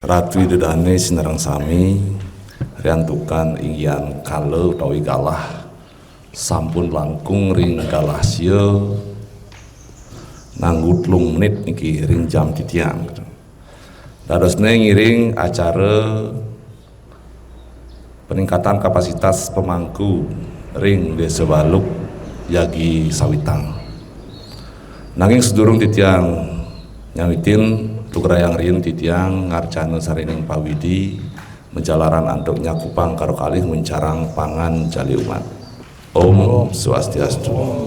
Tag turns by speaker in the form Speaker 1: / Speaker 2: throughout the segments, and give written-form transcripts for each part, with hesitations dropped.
Speaker 1: Ratu Dedane Sinarang Sami riantukan inggian kale utawi galah sampun langkung ring galah sia nganggo 3 menit niki ring jam titiang. Dadosne ngiring acara peningkatan kapasitas pemangku ring Desa Baluk Yagi Sawitang. Nanging sedurung titiang nyawitin tugrayang riun titiang ngarcana sarining pawidi menjalaran antuk nyakupang karo kalih mencarang pangan jali umat. Om Swastiastu.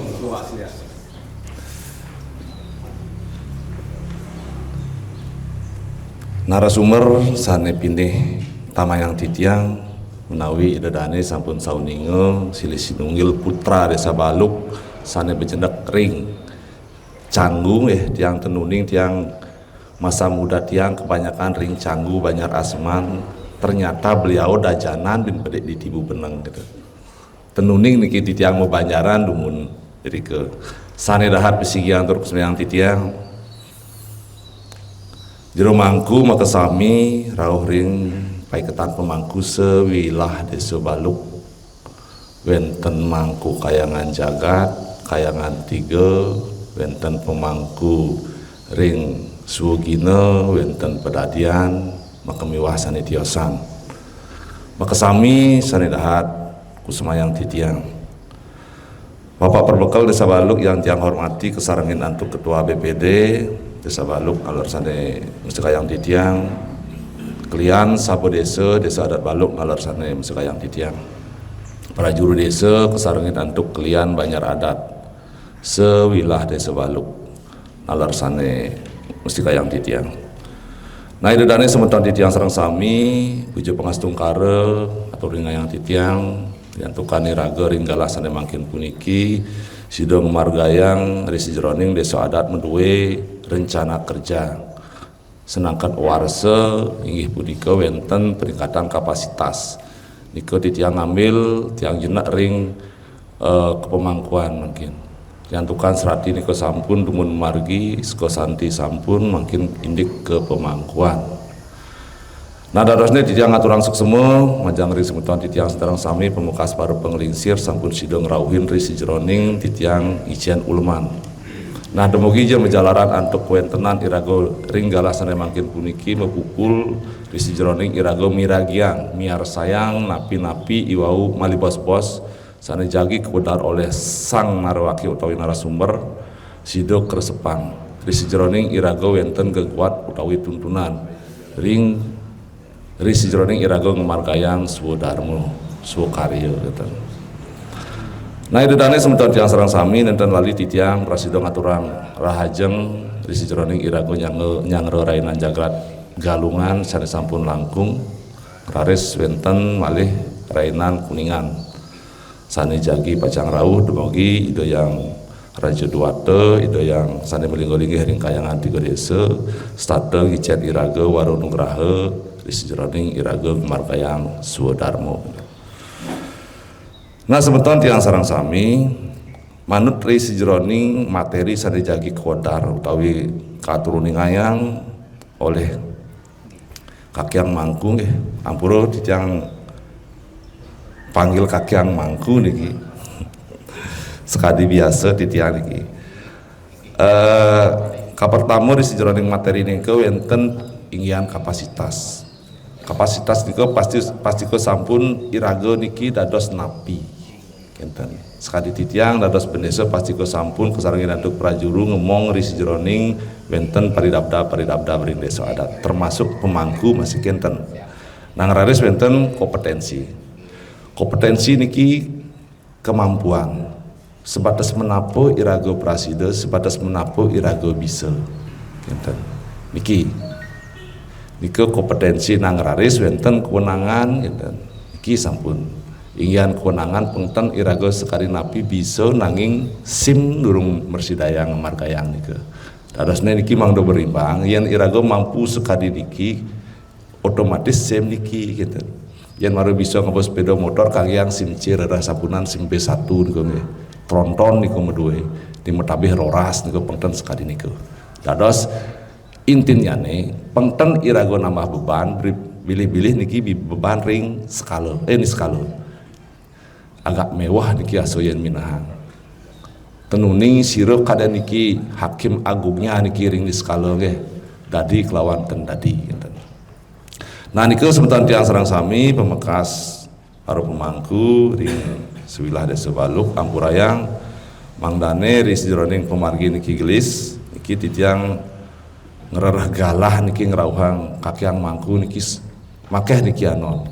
Speaker 1: Narasumber sane pinih tamayang titiang menawi dedane sampun sauninge silih sinunggil putra Desa Baluk sane becendak ring Canggu tiang tenuning tiang masa muda tiang kebanyakan ring Canggu Banjar Asman. Ternyata beliau dajanan bin bedek di Tibu Beneng gitu. Tenuning niki titiang mau Banjaran dumun jadi ke sane dahat bisigian tur kesembiang titiang jero mangku maka sami rauh ring paiketan pemangku sewilah Desa Baluk wenten mangku kayangan jagat kayangan 3 wenten pemangku ring Suwogina wenten pedadian makemiwah sane tiosan maka sami sane dahat kusemayang titiang Bapak Perbekal Desa Baluk yang tiang hormati kesarengin antuk Ketua BPD Desa Baluk ngalor sane mesti kayang titiang kalian sapo desa adat Baluk ngalor sane mesti kayang titiang para juru desa kesarengin antuk kalian Banjar adat sewilah Desa Baluk ngalor sane mesti kayang titiang. Nah itu dane sementan titiang sareng sami puja pengastung kare atau ringayang titiang yantukani raga ringgalah sane mangkin puniki sidong margayang risi jroning desa adat menduwe rencana kerja senangkan warse inggih punika wenten peningkatan kapasitas nika titiang ngambil tiang jenak ring kepemangkuan mungkin yantukan serati niko sampun dumun margi sko santi sampun makin indik ke pemangkuan. Nah darosnya titiang ngaturang semua majang ring semutan titiang sedarang sami pemukas baru penglingsir sampun sidong rauhin risi jeroning titiang ijian ulman. Nah demugi je menjalaran antuk kuentenan irago ring galah sane makin puniki mepukul risi jeroning irago miragiang miar sayang napi-napi iwau mali bos-bos sane jagi kebedar oleh sang narwaki utawi narasumber sido keresepan risi jeroning irago wenten gegwat utawi tuntunan ring risi jeroning irago ngemargayang suwodarmo suwokaryo gitu. Nah itu dane sementar tiang sarang sami nenten lali titiang prasido ngaturang rahajeng risi jeroning irago nyangre rainan jagrat galungan sane sampun langkung raris wenten malih rainan kuningan sane jagi pacang rauh demogi ido yang Raja Duwate ido yang sane melinggo-linggi ring kayangan 3 desa state gicet iraga warunugraha risi jeroning iraga margayang suwodarmo. Nah sebentar tiang sarang sami manut risi jeroning materi sane jagi kodar utawi katuruning ayang oleh kakyang mangku ampura titiang panggil kakyang mangku niki sekadi biasa titiang niki kapertama di sejeroning materi niki wenten inggian kapasitas niki pasti ke sampun iraga niki dados napi kenten sekadi titiang dados pendesa pasti ke sampun kesarengin antuk prajuru ngemong risi jeroning wenten paridabda ring desa adat termasuk pemangku masih kenten nang raris wenten kompetensi niki kemampuan sebatas menapo irago prasida sebatas menapo irago bisa enten niki kompetensi nang raris wenten kewenangan enten niki sampun inggian kewenangan pengten irago sekali napi bisa nanging sim durung mersidayang margayang nika dadosne niki mangdo berimbang yen irago mampu sekali niki otomatis sim niki gitu yang baru bisa ngebos sepeda motor kagiang sim C rada sapunan sim B1 niku nggih tronton niku medue di metabih roras niku pengten sekali niku dados intinya nih pengten irago nambah beban bilih-bilih niki beban ring skala ini skala agak mewah niki asoyen minahang tenuning sireup kada niki hakim agungnya niki ring di skala ge dadi kelawan ten dadi gitu. Nah niku sebentar tiang sareng sami pemekas para pemangku ring sewilah desa Baluk Ampurayang mangdane ris jroning pemargi niki gelis niki titiang ngerereh galah niki ngerauhang kakyang mangku niki makeh niki anon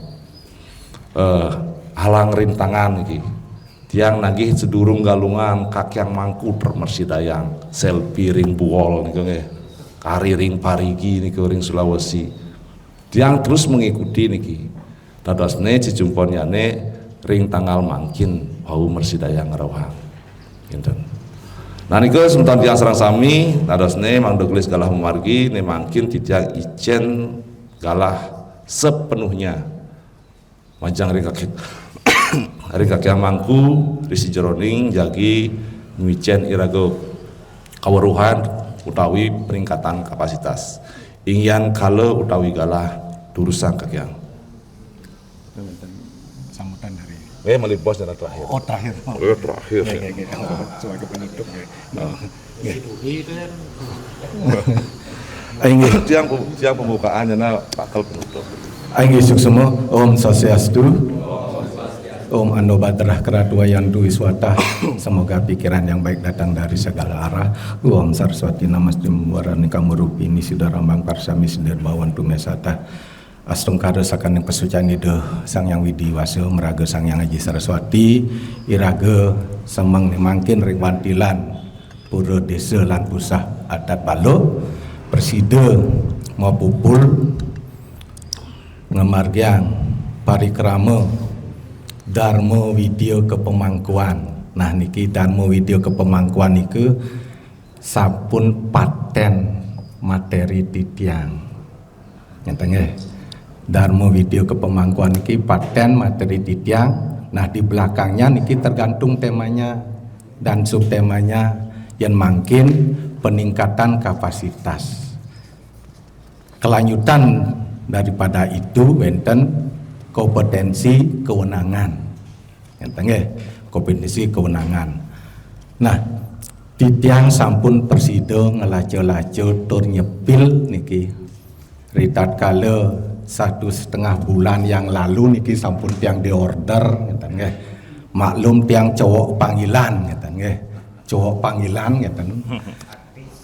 Speaker 1: halang rintangan niki tiang nagih sedurung galungan kakyang mangku termersidayang selfie ring buol niku nggih kari ring parigi niku ring Sulawesi tiang terus mengikuti niki dadosne cicumponyane ring tanggal mangkin bau mersidayang ngerauhang kinten. Nah niku sebentar tiang sareng sami dadosne Mang Douglas galah memargi ne mangkin titiang icen galah sepenuhnya majang ring kaki hari kakyang mangku risi jeroning jagi ngwicen irago kaweruhan utawi peningkatan kapasitas ingyan kala utawi galah durusan kakyang
Speaker 2: sambutan dari
Speaker 1: melipos dan terakhir
Speaker 2: terakhir
Speaker 1: terakhir
Speaker 2: sebagai penutup
Speaker 1: tiang pembukaan jana bakal penutup
Speaker 2: aing isuk semua Om Swastiastu Om Ando Badrah Keradua Yandu Wiswata semoga pikiran yang baik datang dari segala arah. Om Saraswati Namastim Warani Kamurupi Nisida Rambang Parsami Sidir Bawan Tumesata Astung Kada Sakan yang pesucan ide Sang Yang Widi Waso Meraga Sang Yang Haji Saraswati Iraga Semang Nemangkin Ringwantilan Pura Desa Lan Pusah Adat Balo Persida Mapupul Ngemargiang Parikrama Dharma Widya Kepemangkuan. Nah niki Dharma Widya Kepemangkuan niku sampun paten materi titiang. Ngeten nggih. Dharma Widya Kepemangkuan niki paten materi titiang. Nah di belakangnya niki tergantung temanya dan subtemanya yang makin peningkatan kapasitas. Kelanjutan daripada itu wenten kompetensi kewenangan, kompetensi kewenangan. Nah, titiang sampun persido ngelajo-lajo tur nyepil niki. Ritat kala 1,5 bulan yang lalu niki sampun tiang diorder, maklum tiang cowok panggilan, cowok panggilan,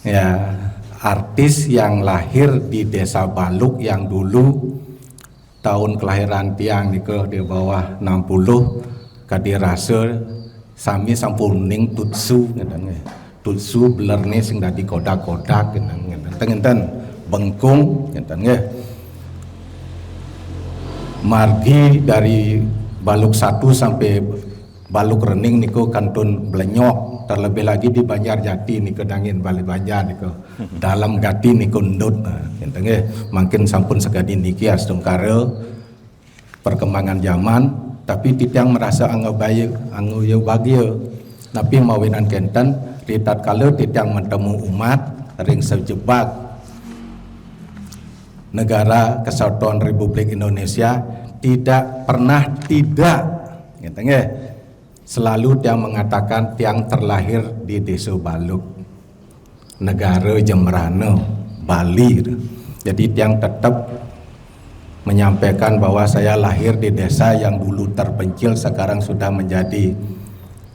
Speaker 2: ya artis yang lahir di Desa Baluk yang dulu tahun kelahiran tiang niku di bawah 60 kadirase sami sampun ning tutsu ngeten nggih. Tutsu belerni sing dadi kodak-kodak ngenten bengkung ngeten nggih. Margi dari Baluk 1 sampai Baluk Rening niku kantun Blenyok, terlebih lagi di Banjarjati niku dangin Bali Banjar niku. Dalam gati niku ndut ngenten nggih. Mungkin sampun segadi niki astungkara perkembangan zaman, tapi titiang merasa anggabaye angguyo bagio. Tapi mawinan kenten ritat kala titiang bertemu umat ring sejebak negara Kesatuan Republik Indonesia tidak pernah tidak ngeten nggih. Selalu tiang mengatakan tiang terlahir di Desa Baluk, negara Jembrana, Bali. Jadi tiang tetap menyampaikan bahwa saya lahir di desa yang dulu terpencil sekarang sudah menjadi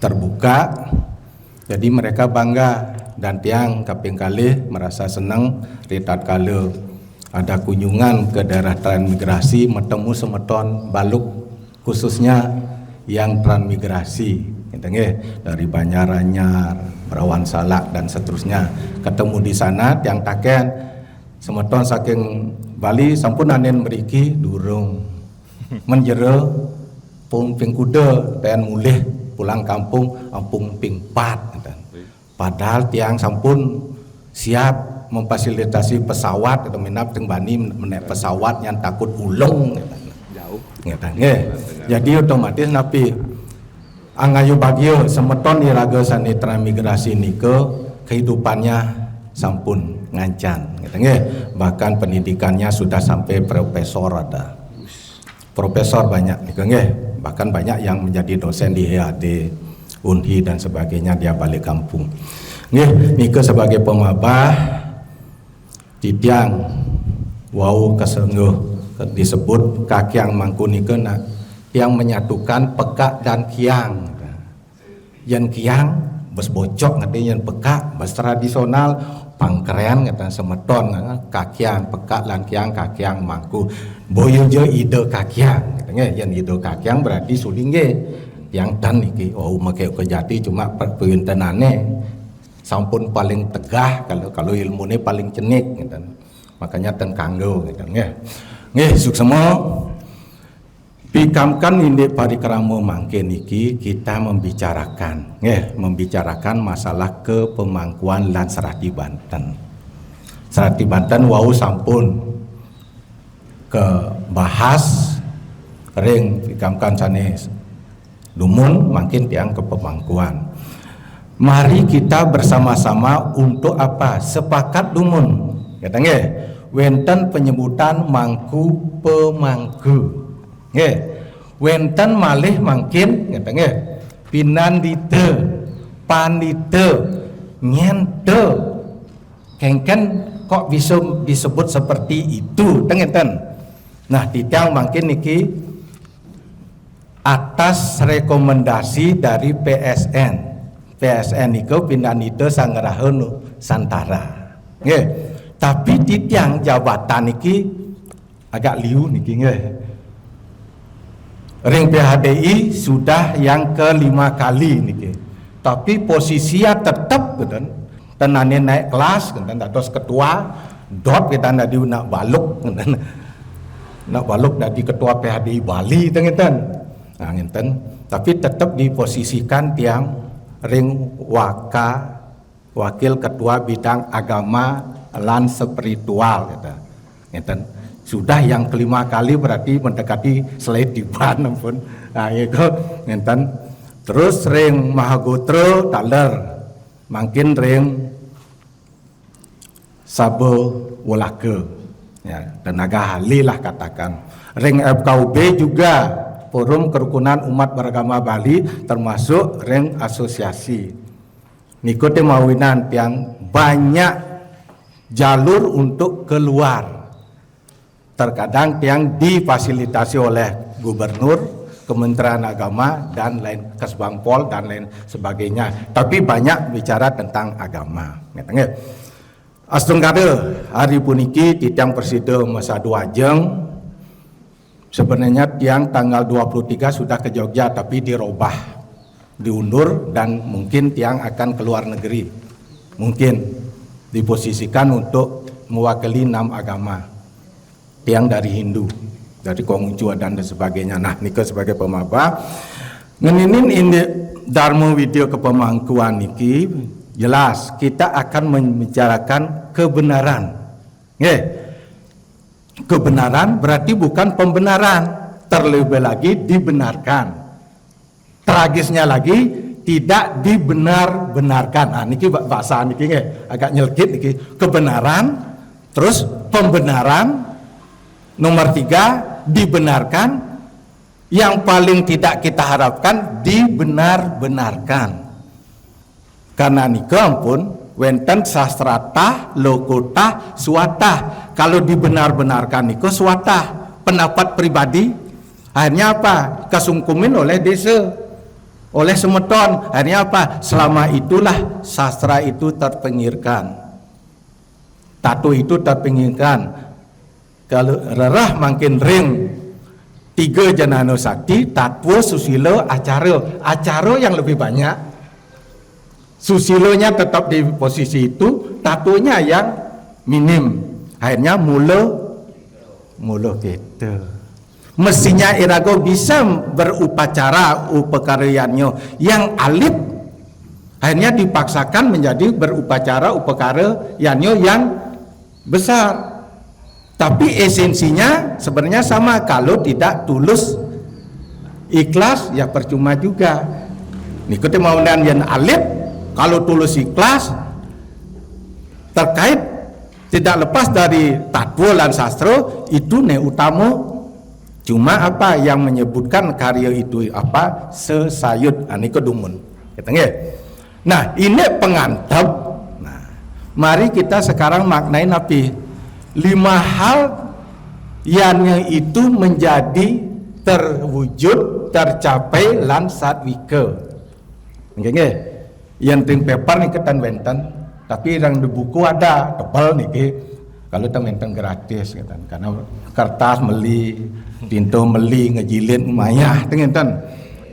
Speaker 2: terbuka. Jadi mereka bangga dan tiang kaping kali merasa senang ritat kala ada kunjungan ke daerah transmigrasi bertemu semeton Baluk khususnya yang transmigrasi dari Banjaranyar, Berawan Salak dan seterusnya ketemu di sana tiang taken semeton saking Bali sampun anen mriki durung menjero pung ping kuda ten mulih pulang kampung ampung ping 4 padahal tiang sampun siap memfasilitasi pesawat atau minap teng bani menek pesawat yang takut ulung jauh jadi otomatis napi angayu bagio semeton iraga sani transmigrasi nike kehidupannya sampun ngancan gitu nggih. Bahkan pendidikannya sudah sampai profesor, ada profesor banyak gitu nggih. Bahkan banyak yang menjadi dosen di HAD, Unhi dan sebagainya, dia balik kampung nggih. Nike sebagai pemabah titiang wau kesengguh disebut kakiang mangku nike yang menyatukan pekak dan kiang. Yang kiang bes bocok ngerti, yang pekak bes tradisional pangkeren kata semeton kakiang pekak lan kiang kakiang mangku boyo je ide kakiang katanya. Yang ide kakiang berarti suling ge yang dan iki make kejati cuma perpintenane sampun paling tegah kalau ilmune paling cenik gitu. Makanya ten kanggo gitu nggih suksema pikamkan indek parikrama mangke niki kita membicarakan masalah kepemangkuan lan Serati Banten. Serati Banten wau sampun ke bahas ring pikamkan sanes lumun makin tiang kepemangkuan. Mari kita bersama-sama untuk apa? Sepakat lumun. Kata nggih, wenten penyebutan mangku pemangku. Nggih, wenten malih mangkin ngata nggih pinandite pandite nyente kengken kok bisa disebut seperti itu tengeten. Nah titiang mangkin niki atas rekomendasi dari PSN niku pinandite sanggeraha Nusantara nggih. Tapi titiang jabatan niki agak liu niki nggih. Ring PHDI sudah yang kelima kali niki. Tapi posisinya tetap gitu. Tenane naik kelas gitu, terus ketua dot kita ndak nak baluk gitu. Nak baluk dari ketua PHDI Bali ngeten. Nah ngeten, tapi tetap diposisikan tiang ring wakil ketua bidang agama lan spiritual gitu. Ngeten. Sudah yang kelima kali berarti mendekati selediban ampun. Nah itu ngenten. Terus ring Mahagotra taler makin ring Sabo Wolake ya, tenaga ahli lah katakan. Ring FKUB juga Forum Kerukunan Umat Beragama Bali termasuk ring asosiasi. Nikote mawinan yang banyak jalur untuk keluar. Terkadang yang difasilitasi oleh gubernur, Kementerian Agama dan lain Kesbangpol dan lain sebagainya. Tapi banyak bicara tentang agama. Astungkade hari puniki titiang presiden masa 2 jeng. Sebenarnya tiang tanggal 23 sudah ke Jogja tapi dirubah, diundur dan mungkin tiang akan keluar negeri. Mungkin diposisikan untuk mewakili 6 agama. Tiang dari Hindu, dari Konghucu dan sebagainya. Nah, niki sebagai pemabah ngeninin ini Dharma Widya kepemangkuan niki jelas kita akan membicarakan kebenaran. Nggih. Kebenaran berarti bukan pembenaran, terlebih lagi dibenarkan. Tragisnya lagi tidak dibenar-benarkan. Nah, niki bahasa niki nggih agak nyelkit niki. Kebenaran terus pembenaran. Nomor 3 dibenarkan, yang paling tidak kita harapkan dibenar-benarkan. Karena nika ampun wenten sastrata lokota suata. Kalau dibenar-benarkan nika suata pendapat pribadi, akhirnya apa? Kesungkumin oleh desa, oleh semeton. Akhirnya apa? Selama itulah sastra itu terpinggirkan, tato itu terpinggirkan. Kalau rerah makin ring 3 Janano Sakti, tatwa, susilo, acara yang lebih banyak. Susilonya tetap di posisi itu, tatonya yang minim. Akhirnya mula gitu. Mestinya irago bisa berupacara upakaryannya yang alit. Akhirnya dipaksakan menjadi berupacara upakaryannya yang besar. Tapi esensinya sebenarnya sama. Kalau tidak tulus ikhlas ya percuma juga. Nikote mau yang alit, kalau tulus ikhlas terkait tidak lepas dari tatwa lan sastra itu ne utama. Cuma apa yang menyebutkan karya itu apa sesayut ani kedumun. Nah, ini pengantap. Nah, mari kita sekarang maknai napi 5 hal yang itu menjadi terwujud, tercapai lan satwika. Nggih. Yang tim paper nih ketan wenten. Tapi yang di buku ada tebal nih, kalau teman-teman gratis, gitu. Karena kertas meli, tinta meli, ngejilid lumayan, teman-teman.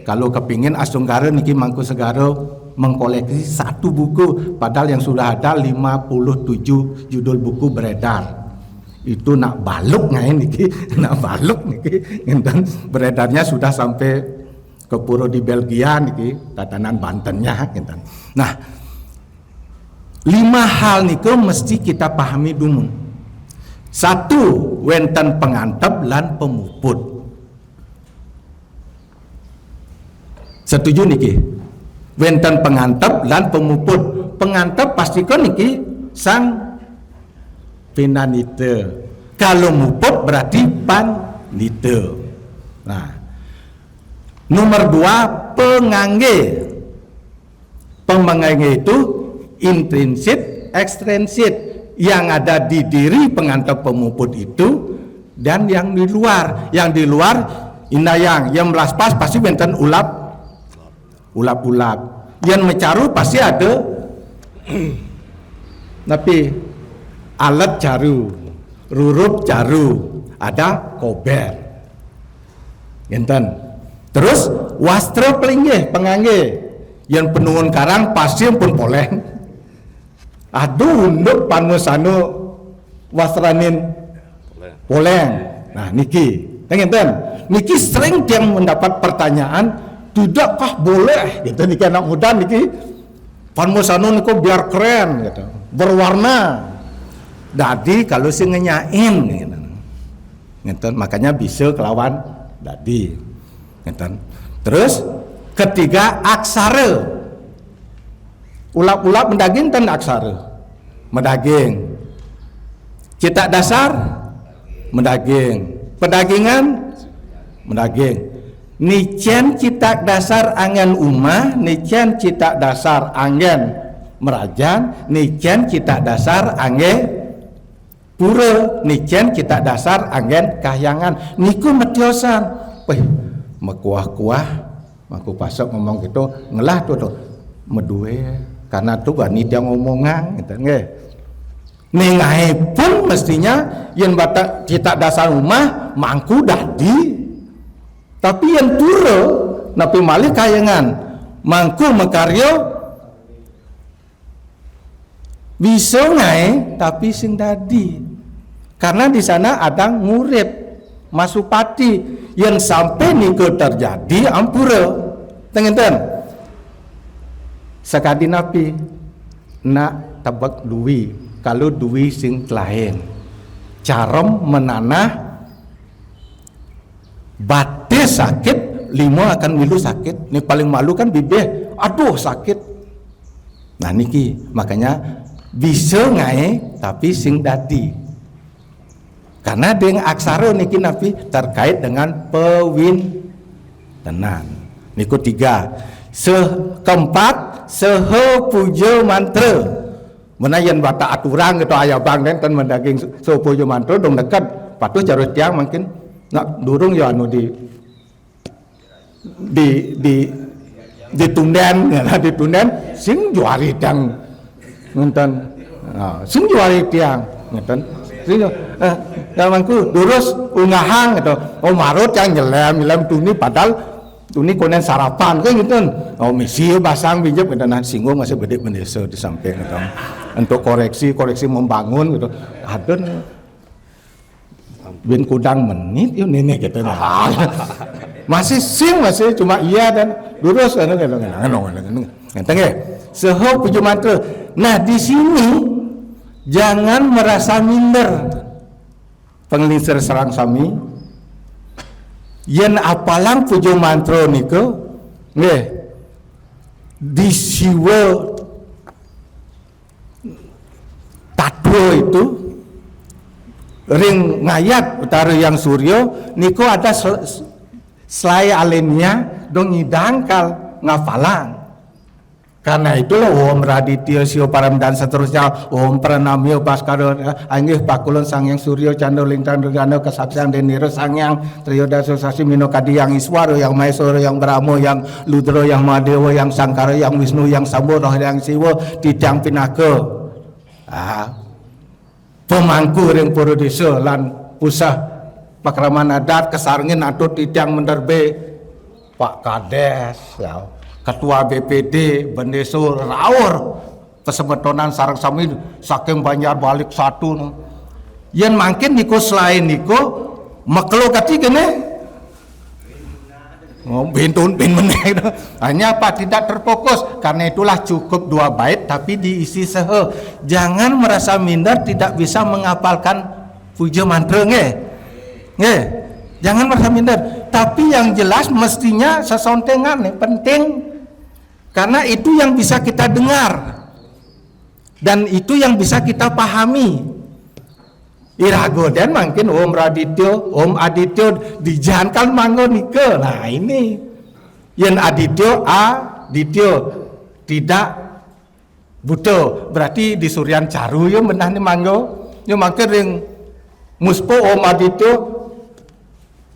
Speaker 2: Kalau kepingin Asunggara niki Mangku Segara mengkoleksi 1 buku, padahal yang sudah ada 57 judul buku beredar. Itu nak baluk ngain niki, nak baluk niki, teman-teman. Beredarnya sudah sampai ke pura di Belgia niki, tatanan Bantennya, teman-teman. Nah, 5 hal niku mesti kita pahami dulu. 1, wenten pengantep lan pemuput. Setuju niki? Wenten pengantep lan pemuput. Pengantep pastikan niki sang pinanite. Kalau muput berarti panite. Nah, nomor 2, pengangge. Pengangge itu intrinsik, ekstrinsik, yang ada di diri pengantep pemuput itu dan yang di luar. Yang di luar yang melaspas pasti benten ulap-ulap. Yang mencaru pasti ada tapi alat caru, rurup caru, ada kober. Enten. Terus wastra pelinggih pengangge. Yang penuhun karang pasti pun poleng. Aduh unduk panmusanu wasranin poleng. Nah niki, ngenten. Niki sering yang mendapat pertanyaan, tidakkah boleh? Gitu niki anak muda niki panmusanu niku biar keren, gitu, berwarna. Dadi kalau sih ngenyain, gitu. Ngenten. Makanya bisa kelawan dadi. Ngenten. Terus ketiga, aksara. Ulap-ulap mendaging tan aksara. Mendaging. Cetak dasar mendaging. Pedagingan mendaging. Nicen cetak dasar angen umah, nicen cetak dasar angen merajan, nicen cetak dasar angen pura, nicen cetak dasar angen kahyangan. Niku metiosan. Weh, mekuah-kuah, maku pasok ngomong gitu, ngelah tuh medue. Karena tuh wanita yang ngomongan gitu nggih. Nengae pun mestinya yang bata kita dasar rumah mangku dadi. Tapi yang pura napi malih kayangan mangku mekaryo bisa ngae tapi sing dadi. Karena di sana ada murid masupati yang sampai niku terjadi ampura. Tengenten. Sekadi napi nak tabak duwi, kalau duwi sing lain carem menanah batis sakit, 5 akan milu sakit. Ini paling malu kan bibih, aduh sakit. Nah niki makanya bisa ngae tapi sing dadi. Karena dengan aksara niki napi terkait dengan pewintenan. Niku 3. Keempat, seho puja mantra. Menayan bata aturan gitu ayah bang dan mendaging seho puja mantra dong dekat. Patuh carut tiang mungkin nak durung ya anu di tunden ya di tunden sing juari tiang ngenten. Sing juari tiang ngenten. Sing namangku durus ungahang gitu. Oh marut yang nyelem tuni padahal tuni konen sarapan kan gitu. Oh misi basang bijak gitu. Nah singgung masih bedek mendesa di samping gitu. Untuk koreksi membangun gitu. Adon bin kudang menit yuk nenek gitu. Masih cuma iya dan lurus gitu. Ngenteng seho puju mantra. Nah di sini jangan merasa minder. Pengelincer serang sami yen apalang pujo mantra niku nggih disiwa tatwa itu ring ngayat utara yang suryo niko ada selai alennya dong ngidangkal ngafalang. Karena itulah Om Raditya Sio Param dan seterusnya, Om Pranamyo Baskara Anggih Pakulun Sangyang Suryo Cando Lintang Regano Kesaksian Deniro Sangyang Triyodaso Sasi Mino Kadiyang Iswaro yang Maesoro yang Brahmo yang Ludro yang Mahadewa yang Sangkara yang Wisnu yang Samboro yang Siwa Tidang Pinaka pemangku ring pura desa lan pusah pakraman adat kesarengin atau tidang menderbe Pak Kades ya. Ketua BPD Bendesur Raur Pesemetonan Sarang Sami saking Banjar balik satu yen mangkin niko selain niko maklo kati kene bintun bin meneh hanya apa tidak terfokus. Karena itulah cukup 2 bait tapi diisi sehe. Jangan merasa minder tidak bisa menghafalkan puja mantra nggih. Jangan merasa minder, tapi yang jelas mestinya sesontengan penting. Karena itu yang bisa kita dengar dan itu yang bisa kita pahami. Irago dan mungkin Om Adityo dijankan manggo nike. Nah ini yang Adityo tidak butuh berarti di Suryan Caru yo menah ni manggo yo makin ring muspo Om Adityo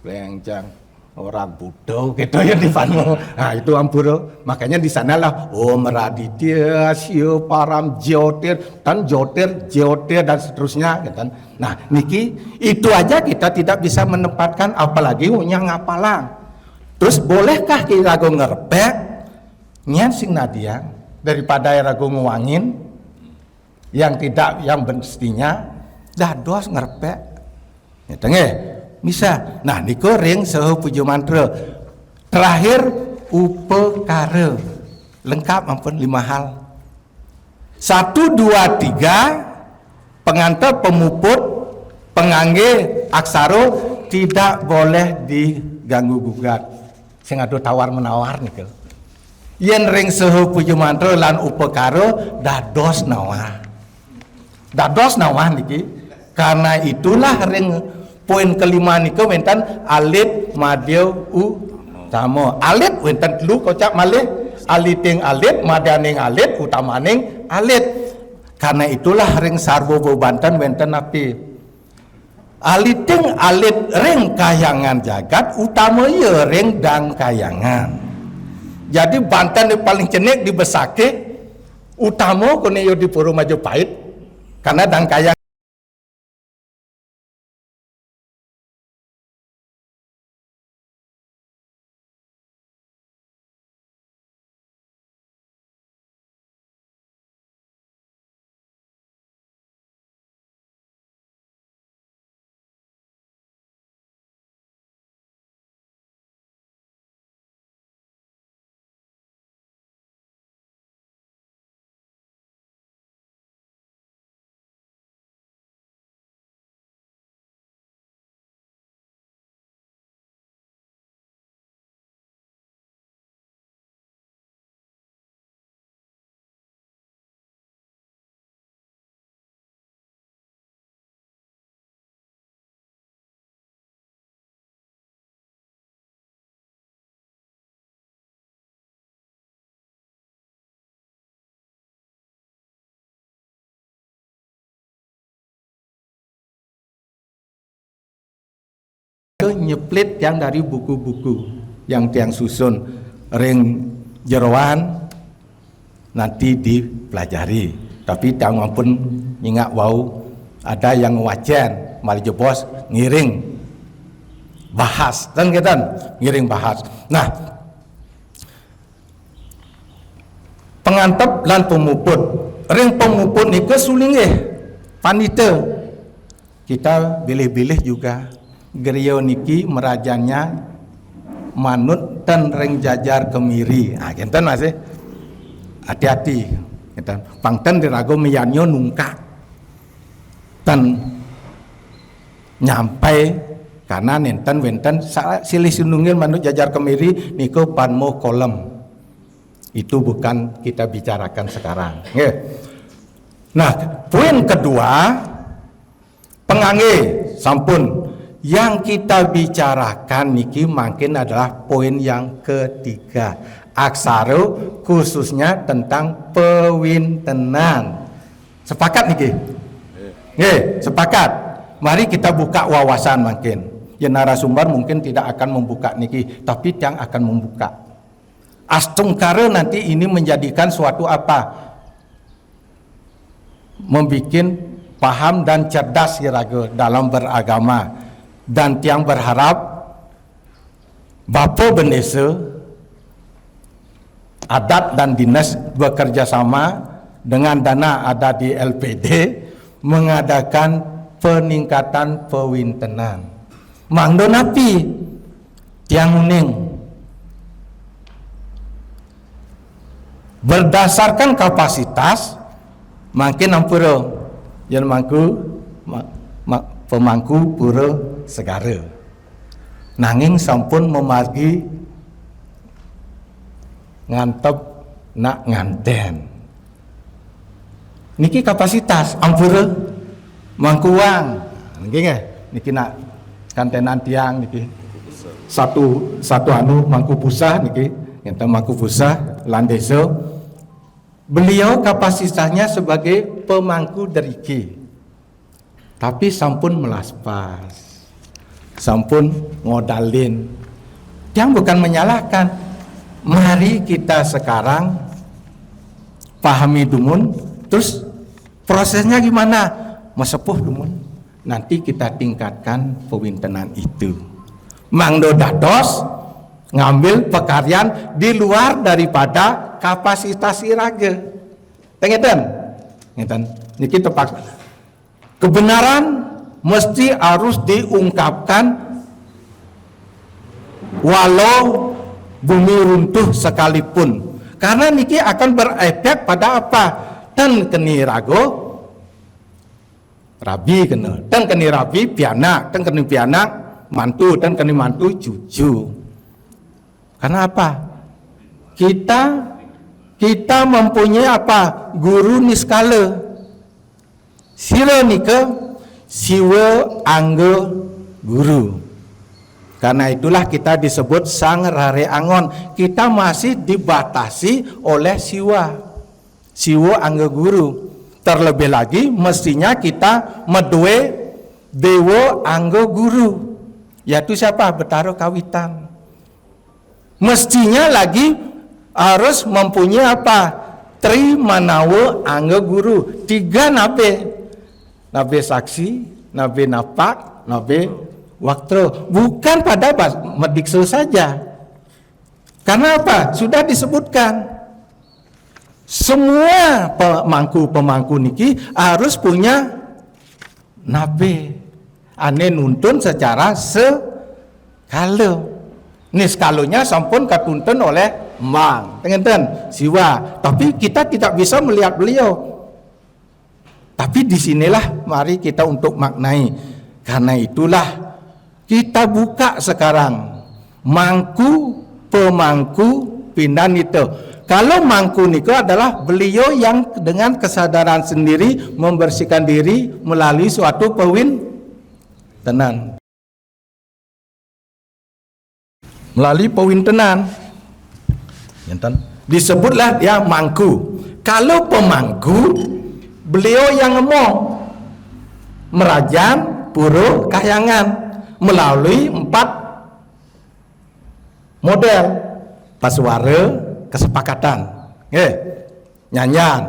Speaker 2: lengjang orang Buddha gitu ya di Pano. Nah itu ampura. Makanya di sanalah Om Raditya Sio Param Jotir dan Jotir dan seterusnya gitu kan. Nah niki itu aja kita tidak bisa menempatkan apalagi yang ngapalang. Terus bolehkah kita ragu ngerpek nyan sing nadia daripada ragu nguangin yang tidak yang mestinya dados ngerpek. Gitu nggih. Bisa. Nah niko ring seho puja mantra. Terakhir upekara. Lengkap ampun 5 hal. 1, 2, 3 pengantar pemuput pengangge aksaro tidak boleh diganggu gugat. Sing ado tawar menawar niku. Yen ring seho puja mantra lan upekara dados nawah. Dados nawah niki. Karena itulah ring poin kelima niku wenten alit madeu utama. Alit wenten telu kocak malih aliting alit madaning alit utamaning alit. Karena itulah ring sarwo Banten wenten api aliting alit ring kayangan jagat utama ya ring dang kayangan. Jadi Banten yang paling cenik di Besake utama kene yo di Puro Majapahit karena dang kayangan nyeplit yang dari buku-buku yang tiang susun ring jeroan nanti dipelajari. Tapi tiang pun ingat wow ada yang wajan mali jebos ngiring bahas dan kita ngiring bahas. Nah pengantep lan pemuput ring pemuput niku sulinge panite kita bilih-bilih juga Gerio niki merajanya manut dan ring jajar kemiri. Ah kinten masih hati-hati. Kinten pangten dirago miyanyo nungka dan nyampai karena nenten wenten silih sinungil manut jajar kemiri niku panmo kolem. Itu bukan kita bicarakan sekarang. Nah poin kedua Pengangge sampun. Yang kita bicarakan niki makin adalah poin yang ketiga. Aksara khususnya tentang pewintenan. Sepakat niki? Nggih, sepakat. Mari kita buka wawasan makin. Ya narasumber mungkin tidak akan membuka niki, tapi yang akan membuka. Astungkara nanti ini menjadikan suatu apa? Membikin paham dan cerdas iraga dalam beragama. Dan tiang berharap Bapa Bendesa, adat dan dinas bekerja sama dengan dana ada di LPD mengadakan peningkatan pewintenan. Mangdo napi tiang uning berdasarkan kapasitas makin ampura yang pemangku pura segara. Nanging sampun memargi ngantep nak nganten. Niki kapasitas ampura mangkuang. Niki nggih, niki nak kantenan tiang niki. Satu anu mangku pusah niki, ngenten mangku pusah lan desa. Beliau kapasitasnya sebagai pemangku deriki. Tapi sampun melaspas. Sampun ngodalin. Yang bukan menyalahkan. Mari kita sekarang pahami dumun, terus prosesnya gimana? Mesepuh dumun. Nanti kita tingkatkan pewintenan itu. Mangdo dados ngambil pekaryan di luar daripada kapasitas iraga. Ngeten? Ngeten. Niki tepak. Kebenaran mesti harus diungkapkan walau bumi runtuh sekalipun, karena niki akan berefek pada apa? Dan keni rago rabi kena, dan keni rabi pianak, dan keni pianak mantu, dan keni mantu cucu. Karena apa? Kita mempunyai apa? Guru niskala. Sila nika siwa angga guru. Karena itulah kita disebut sang rare angon. Kita masih dibatasi oleh siwa angga guru. Terlebih lagi mestinya kita medue dewa angga guru, yaitu siapa? Betara Kawitan. Mestinya lagi harus mempunyai apa? Tri Manawa angga guru. 3 nabe saksi, nabe napak, nabe waktro. Bukan pada medikso saja. Karena apa? Sudah disebutkan. Semua pemangku niki harus punya nabe. Ane nuntun secara sekala. Ini skalonya sampun katuntun oleh Mang. Ngenten siwa. Tapi kita tidak bisa melihat beliau. Tapi disinilah mari kita untuk maknai. Karena itulah kita buka sekarang mangku pemangku pindan itu. Kalau mangku niku adalah beliau yang dengan kesadaran sendiri membersihkan diri melalui suatu pewintenan. Melalui pewintenan. Disebutlah dia mangku. Kalau pemangku, beliau yang ngomong merajan pura kahyangan melalui 4 model pasuara kesepakatan, nyanyian,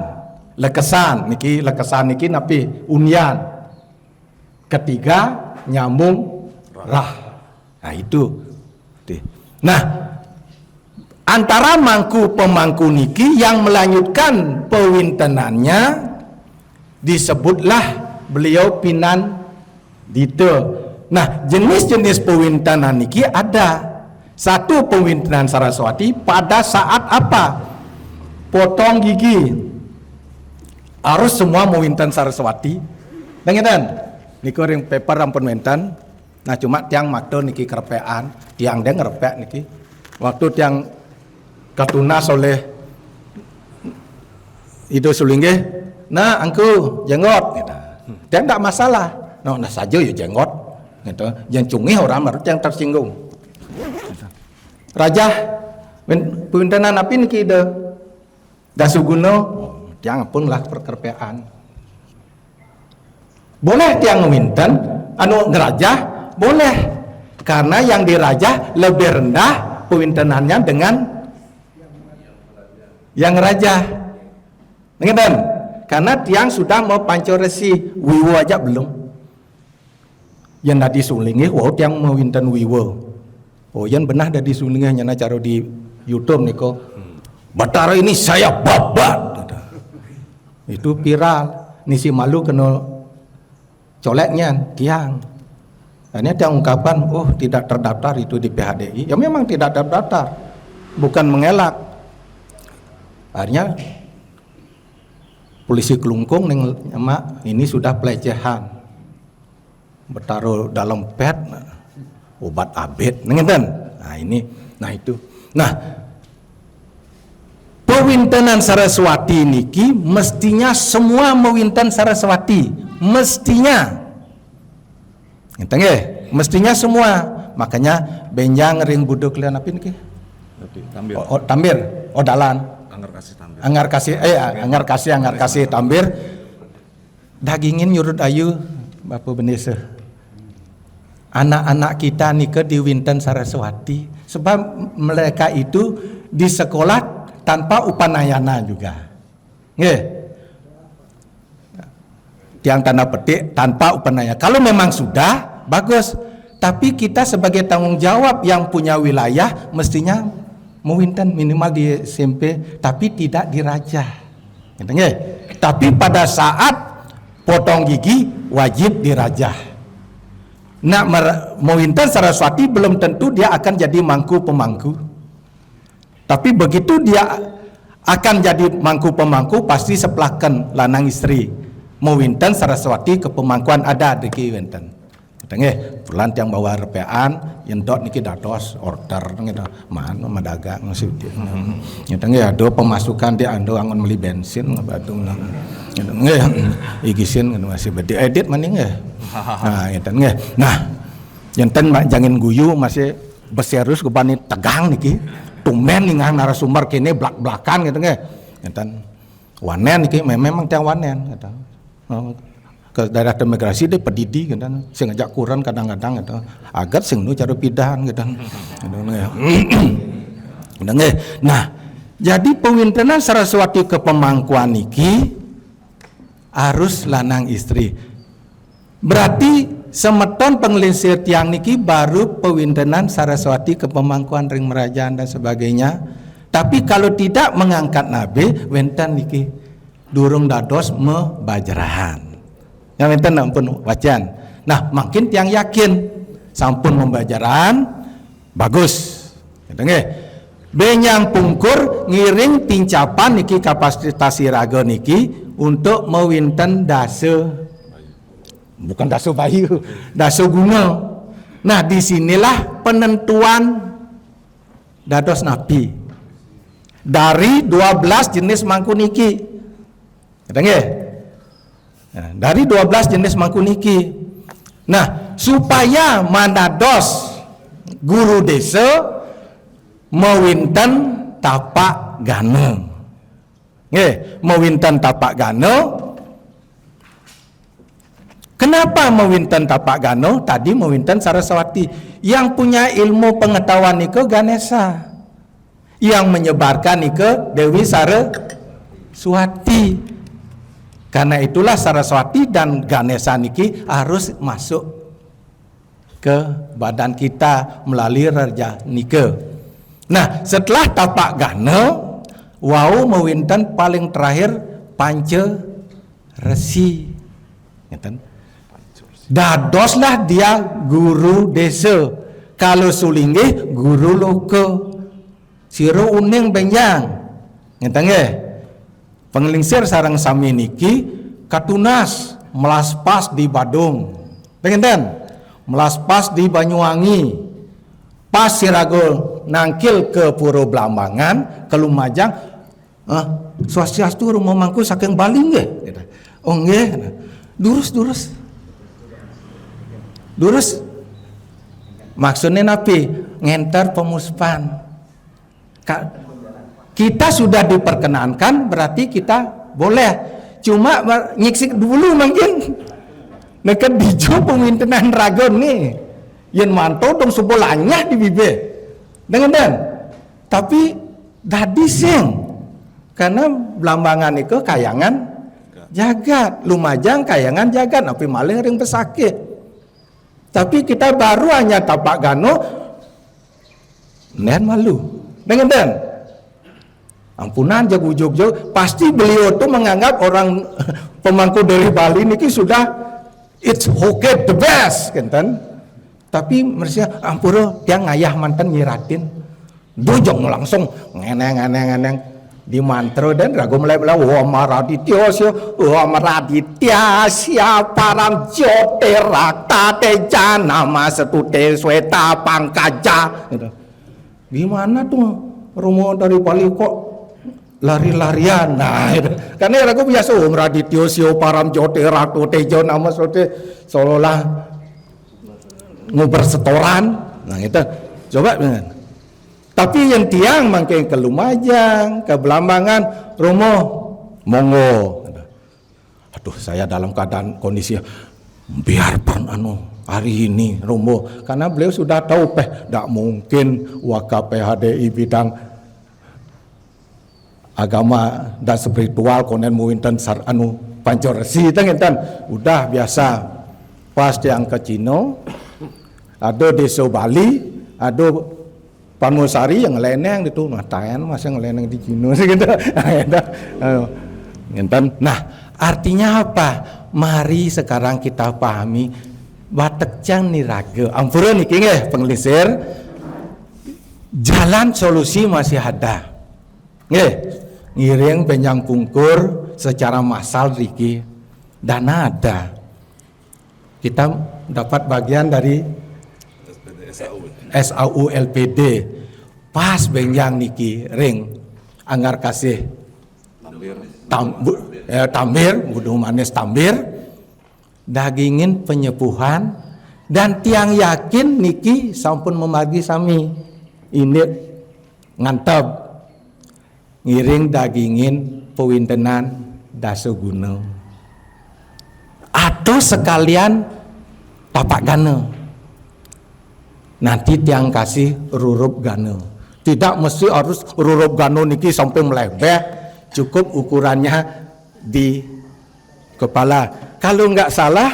Speaker 2: lekesan niki napi unyan, ketiga nyambung rah. Nah itu. Nah, antara mangku pemangku niki yang melanjutkan pewintenannya disebutlah beliau pinan dite. Nah, jenis-jenis pewintenan niki ada. Satu pewintenan Saraswati pada saat apa? Potong gigi. Harus semua mewinten Saraswati. Dengetan? Niki ring paper ampun wenten. Nah, cuma tiang makdo niki kerepean, tiang deng ngerepek niki. Waktu tiang katunas oleh itu sulingge. Nah, angku jenggot. Dia tidak masalah. no nah saja ya jenggot gitu. Yang cungih orang marut yang tersinggung. Raja puntenan api niki dasuguno tiang pun lah perkerpean. Boleh tiang ngewinten anu ngerajah boleh karena yang dirajah lebih rendah pewintenannya dengan yang raja. Ngeten? Karena tiang sudah mau pancoresi wiwo aja belum. Yang tadi sulingi wow tiang mau winten wiwo. Oh yang benar dari sulingi nyana caro di YouTube niko. Batara ini saya babat. Itu viral. Nisi malu kena coleknya tiang. Ini tiang ungkapan, oh tidak terdaftar itu di PHDI. Ya memang tidak terdaftar, bukan mengelak. Akhirnya polisi kelungkung mak ini sudah pelecehan. Bertaruh dalam pet obat abet, ngeten. Nah ini, nah itu. Nah, pewintenan Saraswati niki mestinya semua mewinten Saraswati, mestinya. Ngeten nggih, mestinya semua. Makanya benjang ring buduk lian apin ki? Tambir. Oh, tambir. Oh dalan. Anggar kasih tambir. Dagingin nyurut ayu Bapak Benese. Anak-anak kita nih ke di Winten Saraswati sebab mereka itu di sekolah tanpa upanayana juga. Nggih. Tiang tanda petik tanpa upanayana. Kalau memang sudah bagus, tapi kita sebagai tanggung jawab yang punya wilayah mestinya mewinten minimal di SMP, tapi tidak dirajah. Tapi pada saat potong gigi wajib dirajah. Nak mewinten Saraswati belum tentu dia akan jadi mangku pemangku. Tapi begitu dia akan jadi mangku pemangku pasti seplakan lanang istri. Mewinten Saraswati ke pemangkuan ada di winten. Nggih, bulan tiang bawa repean yen dot niki dados order gitu. Mana madagang sudi. Nggih ada pemasukan dia ando angon beli bensin ngebadung. Nggih, igisin masih bedi edit maning nggih. Nah, enten nggih. Nah, enten jangan guyu masih beserus kupani tegang niki. Tumben ningan narasumber kene blak-blakan gitu nggih. Enten wanen niki memang tiang wanen gitu. Ke daerah imigrasi dia pedidi gitu, sing ngajak kuran kadang-kadang gitu, agar sing nu cara pidahan gitu. Nah, jadi pewintenan Saraswati ke pemangkuan niki harus lanang istri. Berarti semeton penglinsir tiang niki baru pewintenan Saraswati ke pemangkuan ring merajaan dan sebagainya. Tapi kalau tidak mengangkat nabe, wenten niki durung dados membajarahan. Yang wenten ampun wacan. Nah, makin tiang yakin sampun membajarahan bagus. Nggih. Benyang pungkur ngiring tincapan niki kapasitas raga niki untuk mewinten dase bukan dase bayu, dase guna. Nah, disinilah penentuan dados napi. Dari 12 jenis mangku niki. Nggih. Nah, dari 12 jenis mangku niki. Nah, supaya manados guru desa mewinten tapak gana. Nggih, mewinten tapak gana. Kenapa mewinten tapak gana? Tadi mewinten Saraswati. Yang punya ilmu pengetahuan niku Ganesha. Yang menyebarkan niku Dewi Saraswati. Karena itulah Saraswati dan Ganesha niki harus masuk ke badan kita melalui raja nike. Nah, setelah tapak gana, wau mewinten paling terakhir panca resi. Dadoslah dia guru desa. Kalau sulinggih guru loka. Siro uning benjang. Ngeten nggih? Penglingsir sarang sami niki katunas melaspas di Badung. Pengenten? Melaspas di Banyuwangi. Pas sirago nangkil ke Puro Blambangan, ke Lumajang, Swastiastu rumah mangku saking baling nggih. Oh nggih. Durus. Lurus maksudnya napi ngenter pemuspan. Kita sudah diperkenankan berarti kita boleh. Cuma nyiksik dulu mungkin. Nekat dijo pemintenan ragon nih. Yen mantau dong sebolanya di bibe. Dengan tapi dadi sing. Karena belambangan itu kayangan jagat, lumajang kayangan jagat, tapi malah ring pesakit. Tapi kita baru hanya tapak gano, nen malu. Dengan ampunan jog-jog, pasti beliau tuh menganggap orang pemangku dari Bali niki sudah it's okay the best, kan? Tapi mereka ampuro dia ngayah mantan nyiratin, dojong langsung ngeneng di mantra dan ragu mulai Maraditya siapa ram joterak tate jana masatute sweta pangkaja gitu. Gimana tuh Romo dari Bali kok lari-larian? Nah itu. Karena ragu biasa Maraditya siapa ram joterak tate jana masatute seolah ngobrol setoran. Nah itu coba dengan. Tapi yang tiang makin ke Lumajang, ke Belambangan, Romo, monggo. Aduh, saya dalam keadaan kondisi biarpun hari ini Romo, karena beliau sudah tahu tidak mungkin wakaf PHDI bidang agama dan spiritual konen muinten sar pancoresi tengen udah biasa. Pas yang ke Cino, ada desa Bali, ada Panmusari yang leneng itu ngatain masa ngeleneng di Cino gitu. Nah, artinya apa? Mari sekarang kita pahami Batekjang niraga. Ampura niki nggih pengelisir. Jalan solusi masih ada. Nggih, ngiring penjang pungkur secara massal riki dana ada. Kita dapat bagian dari SAU LPD pas benjang niki ring anggar kasih tambir buduh manis tambir dagingin penyepuhan dan tiang yakin niki sampun memargi sami ini ngantep ngiring dagingin pewintenan dasuguna atau sekalian tapak gana. Nanti tiang kasih rurup gano. Tidak mesti harus rurup gano niki sampai melebeh. Cukup ukurannya di kepala. Kalau nggak salah,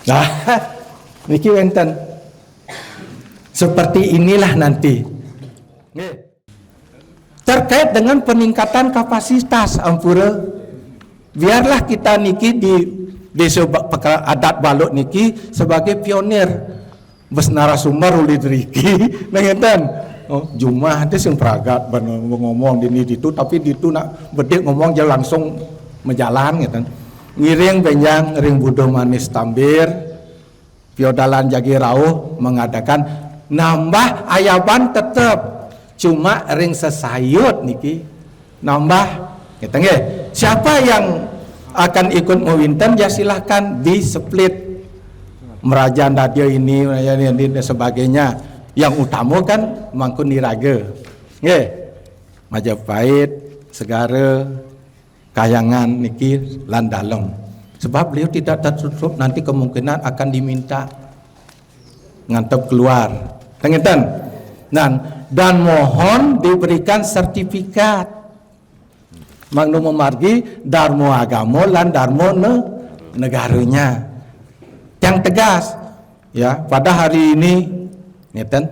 Speaker 2: nah, niki wenten. Seperti inilah nanti. Terkait dengan peningkatan kapasitas ampura, biarlah kita niki di desa adat Balok niki sebagai pionir bes narasumber uli driki ngeten Jumah itu sing peragat ngomong di itu tapi di itu nak bedek ngomong dia langsung menjalan gitu ngiring benjang ring budo manis tambir piodalan jagi rauh mengadakan nambah ayaban tetap cuma ring sesayut niki nambah gitu nggih siapa yang akan ikut mewinten ya silahkan di split Merajan radio ini dan sebagainya yang utama kan mangkun niraga nggih Majapahit Segara Kayangan niki lan dalem sebab beliau tidak tertutup nanti kemungkinan akan diminta ngantep keluar tengen dan mohon diberikan sertifikat Magno memargi darmo agamo lan darmo negaranya yang tegas ya pada hari ini ngeten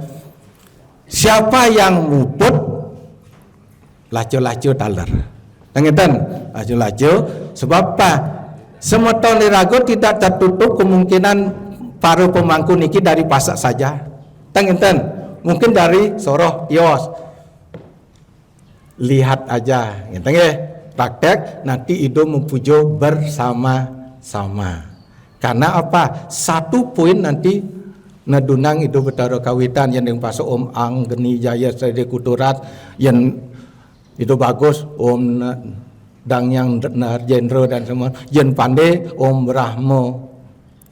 Speaker 2: siapa yang muput laco-laco taler ngeten laco-laco sebab apa semeton lirago tidak tertutup kemungkinan para pemangku niki dari pasak saja ngeten mungkin dari Soroh Tios lihat aja ngeten nggih praktek nanti itu mempujo bersama-sama karena apa satu poin nanti nadunang itu betara kawitan yang pasuk Om Ang Geni Jaya Sedi Kuturat yang itu bagus Om dan yang jenderal dan semua yen pandai Om Brahmo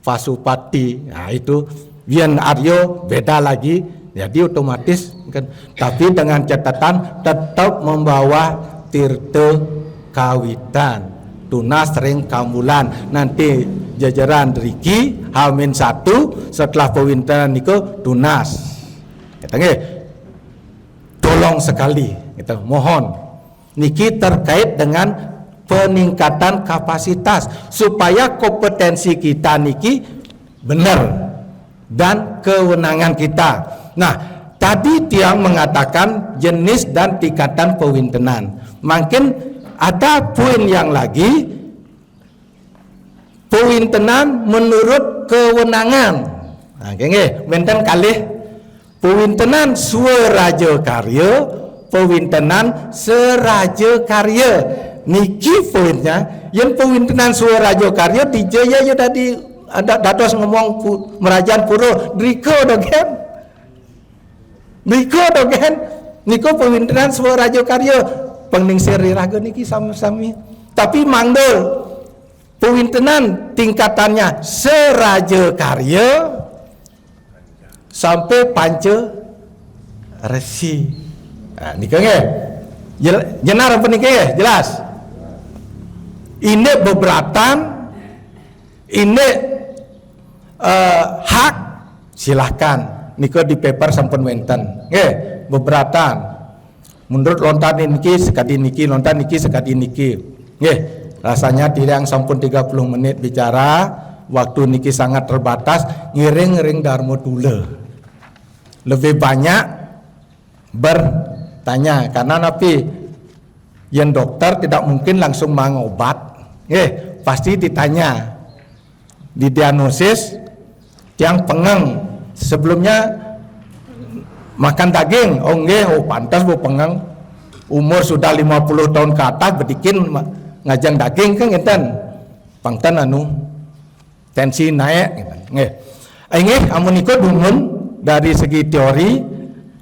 Speaker 2: Pasupati. Nah itu yen Aryo beda lagi, jadi otomatis kan. Tapi dengan catatan tetap membawa tirta kawitan, tunas ring kambulan. Nanti jajaran Riki H-1 setelah pewintenan niku tunas. Kita tolong sekali, kita mohon niki terkait dengan peningkatan kapasitas supaya kompetensi kita niki benar dan kewenangan kita. Nah, tadi tiang mengatakan jenis dan tingkatan pewintenan. Makin ada poin yang lagi, pewintenan menurut kewenangan. Nah, benten kalih pewintenan swaraja karya, pewintenan seraja karya. Niki poinnya, yang pewintenan swaraja karya dijaya ya tadi ada dados ngomong merajaan puro driko dogen. Driko dogen. Niko pewintenan swaraja karya pengningsir raga niki sami-sami. Tapi mangdel pewintenan tingkatannya seraja karya sampai panca resi. Nah, nikah nge? Jenar apa nikah nge? Jelas. Ini beberatan, ini hak, silahkan. Nikah di paper sampun wenten. Nge? Beberatan. Menurut lontan niki sekadi niki, lontan niki sekadi niki. Nge? Rasanya tidak yang sampun 30 menit bicara, waktu niki sangat terbatas, ngiring-ngiring Darmo Tula. Lebih banyak bertanya karena napi yang dokter tidak mungkin langsung mengobat, pasti ditanya, didiagnosis yang pengeng sebelumnya makan daging, pantas bu pengeng umur sudah 50 tahun ke atas bedikin ngajang daging kan ngeten pangtan anu tensi naik amun ikut dumun. Dari segi teori,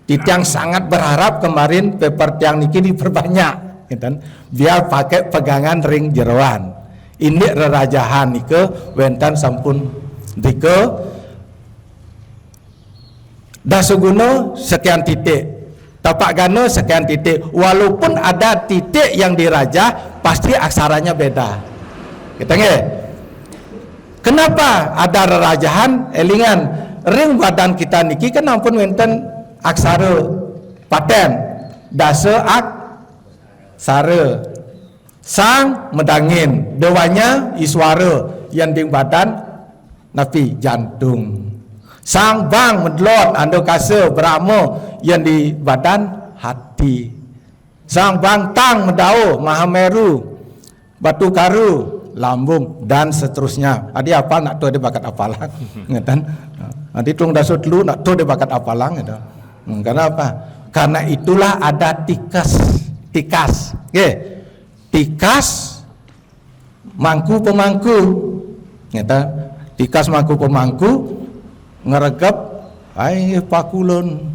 Speaker 2: Tiang sangat berharap kemarin paper tiang niki diperbanyak, gitu. Biar pakai pegangan ring jeroan. Ini rerajahan nike, wentan sampun dike. Dasuguno sekian titik, tapak gano sekian titik. Walaupun ada titik yang dirajah, pasti aksaranya beda. Kita kenapa ada rerajahan? Elingan. Ring badan kita niki kan ampun wenten aksara paten dasa ak sare sang medangin dewanya iswara yang di badan napi jantung sang bang medlot ando kase brahmo yang di badan hati sang bang tang medao mahameru batu karu lambung dan seterusnya. Adi apa nak tu dia bakat apalang, ngeten. Nanti tung dasut dulu nak tu dia bakat apalang, gitu. Karena apa? Karena itulah ada tikas, tikas mangku pemangku, ngeten. Tikas mangku pemangku ngeregep, ay pakulun,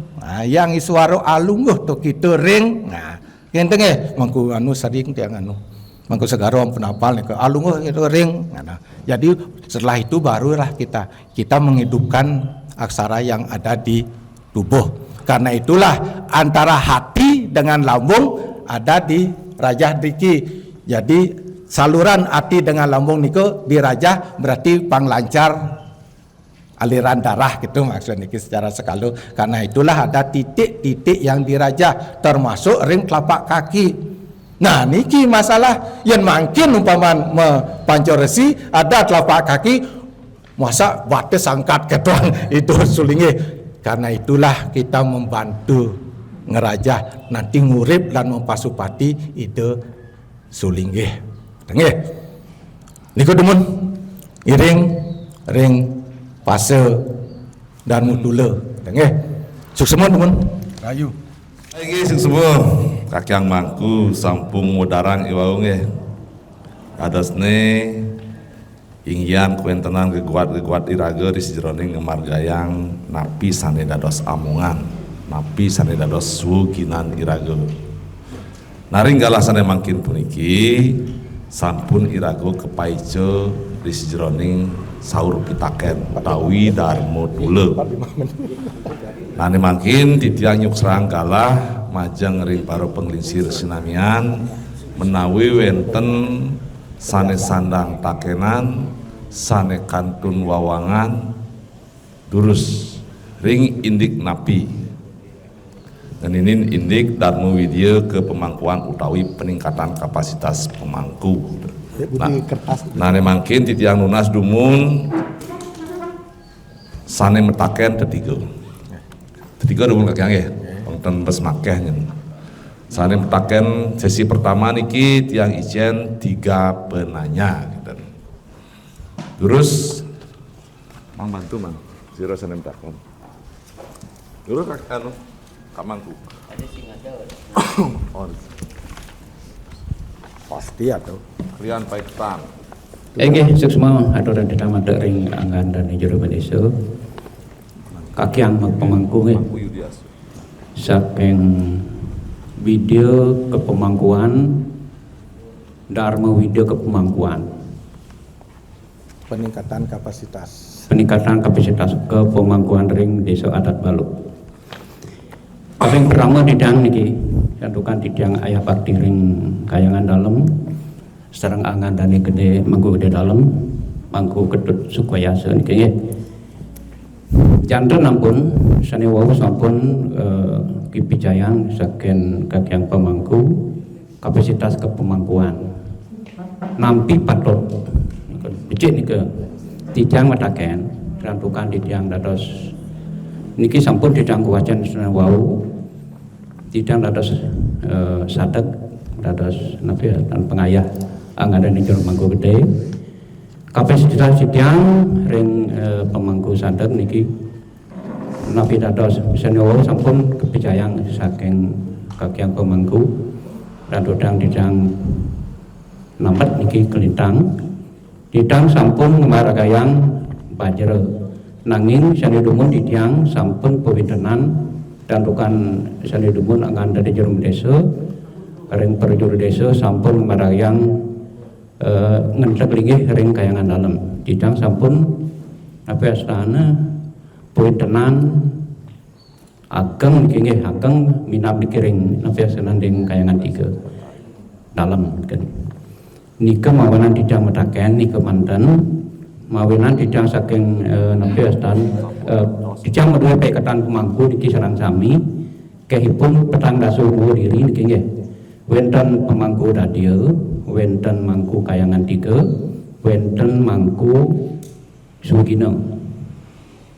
Speaker 2: yang iswaro alungguh tu kita ring, nah, ngeten mangku anu sering tiang anu. Mangku segaro penapal ke alung itu ring. Nah, jadi setelah itu barulah kita menghidupkan aksara yang ada di tubuh. Karena itulah antara hati dengan lambung ada di rajah Riki. Jadi saluran hati dengan lambung niku dirajah berarti panglancar aliran darah gitu maksudnya secara sekalu. Karena itulah ada titik-titik yang dirajah termasuk ring telapak kaki. Nah niki masalah yang makin umpaman pancoresi ada telapak kaki masa batas angkat ketuan itu sulingi. Karena itulah kita membantu ngerajah nanti ngurip dan mempasupati itu sulingi. Tengih niku demun iring ring pase dan mutule. Tengih sukses demun rayu.
Speaker 1: Iki sing semua kakyang mangku sampung mudarang iwaung adasne ingyan kuentenan geguat iraga di sejroning ngemargayang napi sane dados amungan napi sane dados suginan iraga Naring galasane mangkin puniki sampun irago kepaice di sejroning saur pitaken utawi darmo tule. Nane mangkin titiang nyuk serang galah majang ring para penglingsir sinamian menawi wenten sane sandang takenan sane kantun wawangan durus ring indik napi. Dan ini indik Darmo Widya ke pemangkuan utawi peningkatan kapasitas pemangku. Nah mangkin titiang lunas dumun sane metaken tetiga dumun kakek ya, wonten pesmakeh nyen. Sane metaken sesi pertama niki tiang ijen 3 penanya. Gitu. Terus mang bantu mang, sira sane metaken. Terus kakek Kamangku. Ada sing ada. Oh.
Speaker 2: Pasti atau
Speaker 1: Rian Paiketan.
Speaker 3: Nggih, suksma aturan ditamada ring anggan dan jero desa. Kakiang pemangku nggih. Saking video kepemangkuan Dharma Widya kepemangkuan.
Speaker 2: peningkatan kapasitas
Speaker 3: kepemangkuan ring desa adat Baluk. Yang pertama didang niki cantukan didang ayah bakti ring kayangan dalam sareng angan dani gede mangku gede dalam mangku ketut sukayasa niki nggih. Janten ampun sane wau sampun kipijayan saking kakyang pemangku kapasitas kepemangkuan nampi patut becik niki tijang mataken cantukan didang dados niki sampun didang kuwajan sane wau tidak dados sadek dados nabi dan pengayah anggaran di mangku gede kapasitas sidang ring pemangku sadek niki nabi dados senyawa sampun kepijayang saking kakiang pemangku dan dodang didang nampet niki kelintang didang sampun ngemaragayang bajere nanging sanedumun didang sampun pewintenan dan bukan sanedumun angan dari jerum desa ring perjuru desa sampun marayang ngentek linggih ring kayangan dalam didang sampun apa astana pointenan ageng nggih ageng minab dikiring napa senanding kayangan 3 dalam kan nika mawanan didang metaken nika manten mawinan didang saking napa astan didang meduwe paiketan pemangku niki sareng sami kehipun petang dasa diri niki nggih wenten pemangku radio wenten mangku kayangan 3 wenten mangku sugina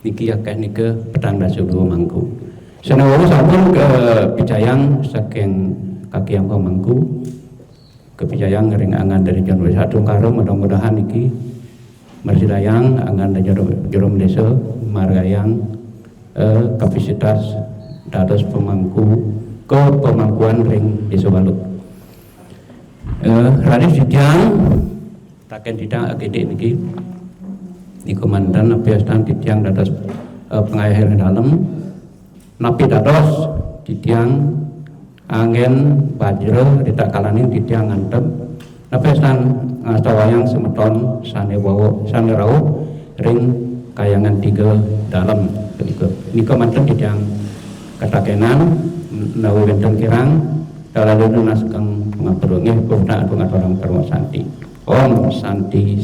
Speaker 3: niki akeh nika petang dasa 2 mangku senawa sampun kepijayang saking kakiang pemangku kepijayang ring angan dari John Wisatu karo mudah-mudahan niki Mersidayang anggan jerum desa margayang kapasitas dados pemangku ke pemangkuan ring desa Baluk. Radis didang taken didang agede niki komandan apiastan didang dados pengayah dalam napi dados didang angin bajro ditak kalaning didang ngantep napiastan tawayang semeton sane wawo sane rauh ring kayangan 3 dalam nika manten didang katakenan nawi wenten kirang dalalun naskang ngapura nggih kula atung aturang permo santi om santi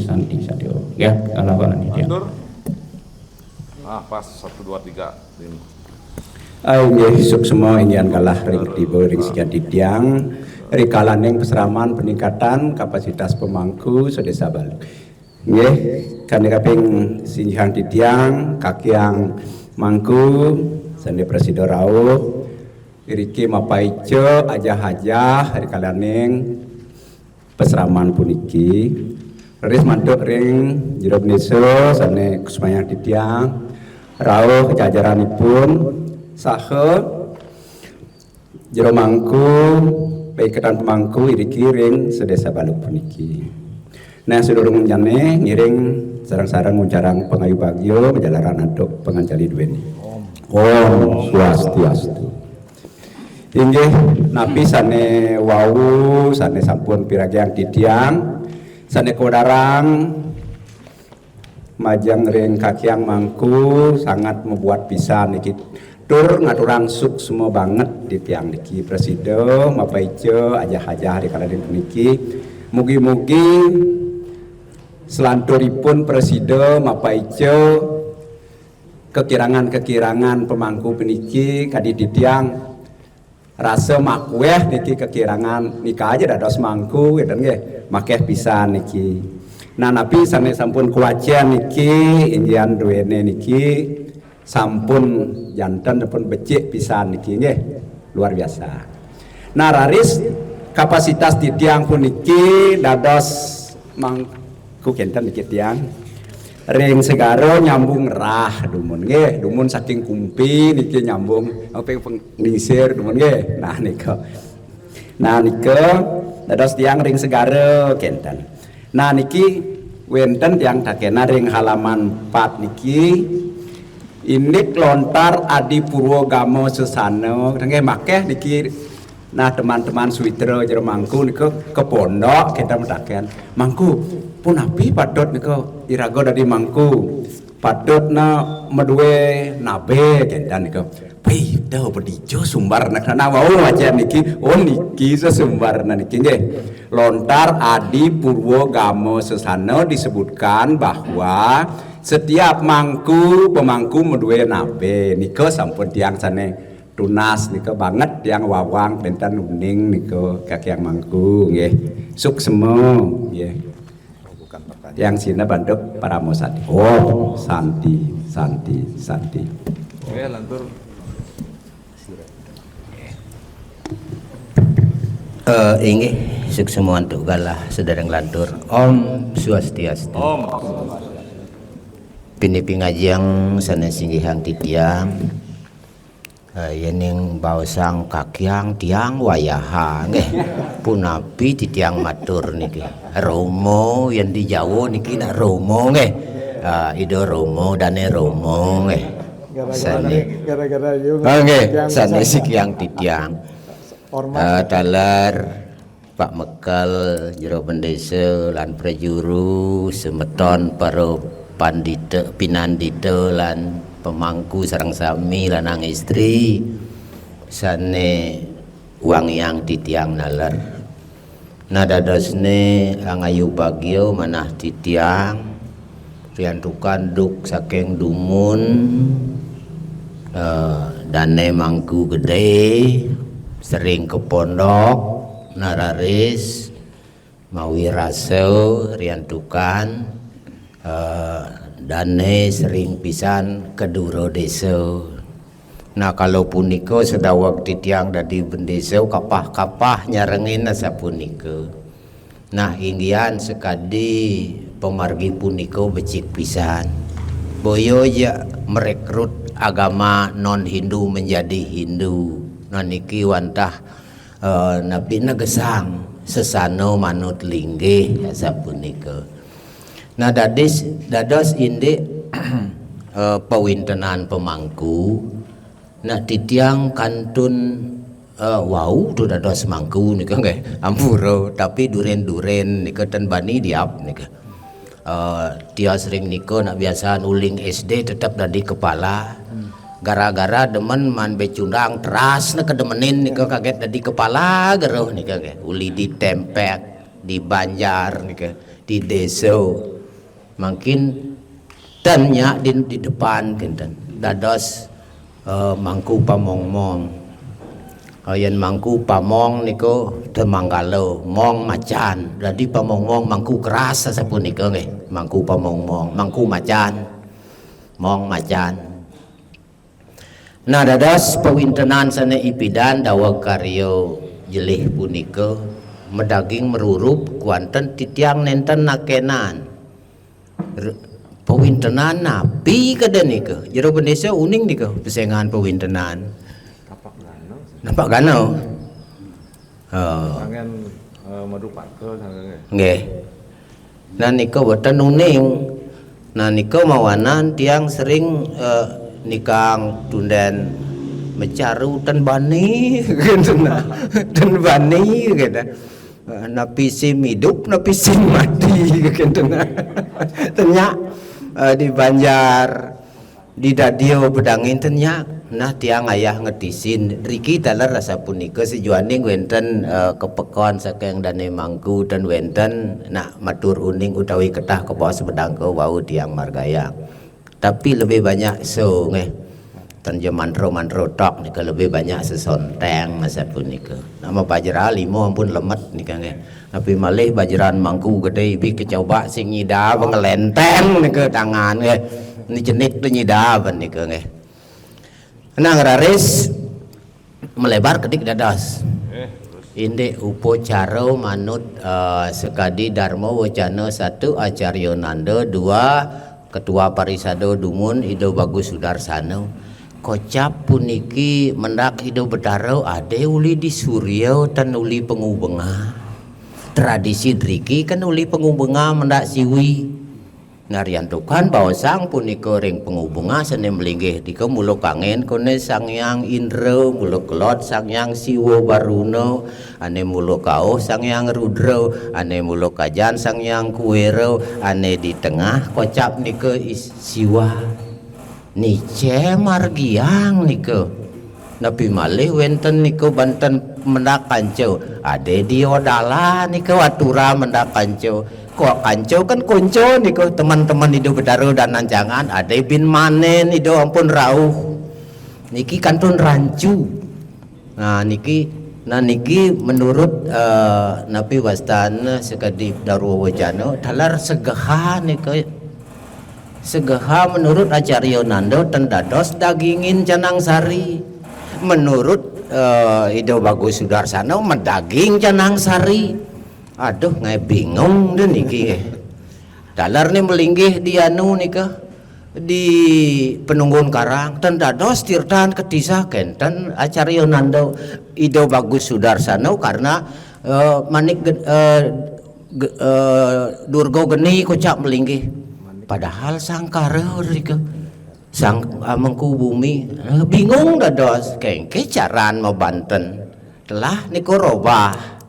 Speaker 3: om ya alawan iki
Speaker 1: pas 1 2 3
Speaker 4: nggih suksma inian kalah ring tiba ring sigan didang rikalaning peseraman peningkatan kapasitas pemangku sedesa Baluk. Nggih, kami kaping sinjang didang kakiang mangku sande presido rawuh iriki mapaice ajah-ajah rikalaning peseraman puniki. Riris mantuk ring jero desa sane kusmayang didang rawuh jajaranipun saha jero mangku paiketan pemangku iriki ring sedesa Baluk puniki. Nah sedurung jane ngiring sarang-sarang muncarang pengayu bagyo menjalaran aduk pengancali duweni. Om Swastiastu. Inggih napi sane wau sane sampun piragian titiang sane kodarang majang ring kakiang mangku sangat membuat pisan niki tur ngaturang suk semua banget di tiang niki presiden mapaice aja-aja hari kala niki mugi-mugi selanturipun presiden mapaice kekirangan-kekirangan pemangku peniki kadi di tiang rasa makueh niki kekirangan nikah aja dados mangku gitu nggih makeh pisan niki. Nah napi sane sampun kuacian niki injian duwene niki sampun jantan pun becik pisan niki nggih luar biasa. Nah raris kapasitas di tiang pun niki dados mangku kenten niki tiang ring segaro nyambung rah dumun nggih dumun saking kumpi niki nyambung apa penglisir dumun nggih nah nika dados tiang ring segaro kenten. Nah niki wenten tiang takena ring halaman 4 niki ini lontar Adi Purwogamo Susano nggih makeh niki. Nah teman-teman Switro jero mangku niku ke pondok kita metaken mangku pun api padot niku irago dari mangku padotna medue nabe kendan niku pi dah bedijo sumbarna kana wau aja niki oh niki sesumbarna niki nggih lontar Adi Purwogamo Susano disebutkan bahwa setiap mangku pemangku medue nabe niku sampun tiang sane tunas nika banget yang wawang pentan uning nika kaki yang mangku nggih suk semo nggih yang sina banduk para mosati oh santi
Speaker 1: Oke lantur
Speaker 5: inggih suk semua untuk galah sedereng lantur Om Swastiastu
Speaker 1: Om
Speaker 5: pinipingajiang sana singgihang titiang yening bausang kakiang tiang wayaha nggih punapi titiang matur niki romo yang di Jawa niki nak romo nggih ido romo dane romo nggih sane
Speaker 6: gara-gara yo
Speaker 5: nggih sane sikiang titiang talar Pak Mekal jero pendesa lan prajuru semeton para pandita pinandita lan pemangku sareng sami lanang istri sane wang yang titiang nalar nadadosne angayu bagio manah titiang riantukan duk saking dumun dane mangku gede sering ke pondok nararis mawi raso riantukan dane sering pisan keduro desa. Nah kalau puniko sedawak titiang dadi bendesa kapah-kapah nyarengin asa puniko. Nah inggian sekadi pemargi puniko becik pisan. Boyo ya merekrut agama non Hindu menjadi Hindu. Nah niki wantah nabi nagesang sesano manut linggih asa puniko. Nah dados inde pawintenan pemangku nah titiang kantun wau tu dados mangku nika nggih ampura tapi duren-duren nika ten bani diap nika dia sering nika nak biasa uling SD tetap dadi kepala gara-gara demen man becundang teras na kedemenin nika kaget dadi kepala geruh nika nggih uli ditempek di Banjar nika di desa makin tanya di depan kenten dados mangku pamong-mong yen mangku pamong niku temanggalo mong macan jadi pamong-mong mangku keras sapunika nggih mangku pamong-mong mangku macan mong macan. Nah dados pawintenan sane ipidan dawa karyo jelih punika medaging merurup kuanten titiang nenten nakenan pawintenan napi kada nika jero bendesa uning nika pesengan pawintenan nampak gano
Speaker 1: kangen madu pakel sange
Speaker 5: nggih nah nika boten uning nah nika mawanan tiang sering nikang tunden mecaru dan bani gitu nah dan bani gitu napi sim hidup napi sim mati gitu nah tanya di Banjar di Dadio bedangin tanya nah tiang ayah ngetisin Riki talar rasa punika sejuaning wenten kepekon saking dane mangku dan wenten nak matur uning utawi ketah ke bawah sebedang ke wau tiang margaya tapi lebih banyak so ngeh tanjo manro tok nika lebih banyak sesonteng masa punika nama bajra limo ampun lemet nika ngeh tapi malih bajran mangku gede bi kecoba sing nyida ngelenteng nika tangan ngeh ni jenik tu nyida ban nika ngeh nang raris melebar kedik dadas inde upacara manut sekadi dharma wacana 1 Acarya Nanda 2 Ketua Parisado Dungun Ido Bagus Sudarsana kocap puniki mendak Ido Betaro ade uli di Surya tan uli pengubenga tradisi driki kan uli pengubenga mendak siwi nariantukan bahwa sang punika ring pengubenga sene melinggih dika mulo kangen kone sang yang Indra mulo kelot sang yang Siwa Baruna ane mulo kauh sang yang Rudra ane mulo kajan sang yang Kuwera ane di tengah kocap nika Siwa nice margiang nika napi malih wenten nika Banten mendak kancau ade diodala nika watura mendak kancau kok kancau kan konco nika teman-teman Ido Betaro dan nanjangan ade bin manen Ido ampun rauh niki kantun rancu nah niki menurut napi wastana sekadi Darwa Wajana dalar segaha nika segaha menurut Acarya Nanda tendados dagingin canang sari menurut Ido Bagus Sudarsana mendaging canang sari aduh ngai bingung deh niki dalar nih melinggih di anu nika di Penunggun Karang tendados tirtan ketisa kenten Acarya Nanda Ido Bagus Sudarsana karena manik Durga Geni kocak melinggih padahal sangkara nika sang Mangku Bumi bingung dados kengke caran mau Banten telah niku robah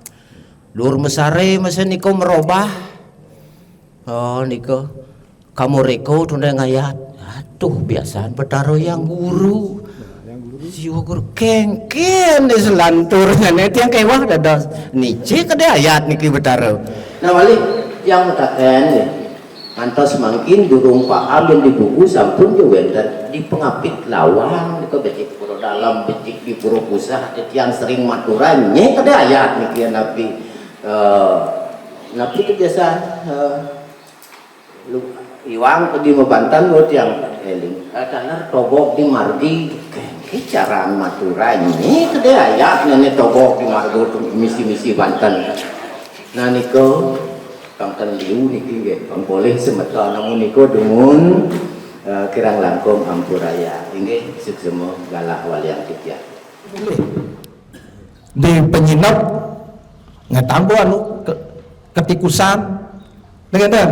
Speaker 5: Dur mesare masa niko merubah oh niko kamu reko tunda ngayat aduh biasaan Betaro yang guru siwa guru kengken di selanturnya nanti yang kewah dados nice kade ayat niki Betaro nah wali yang mutaken antos mangkin durung paham yang di buku sampun juga wenten di pengapit lawang niko becik puro dalam becik di puro pusat yang sering maturannya kade ayat niki nabi napi kebiasaan iwang pergi Banten buat yang eling karena togok di margi ke cara maturan ini kede ayat nenek togok di margo misi Banten nah niko Banten liu niki nggih Bang boleh semeta namun niko dungun kirang langkung ampuraya inggih suksema galah waliang kitya
Speaker 2: di penyinap ngatanggo anu ketikusan dengan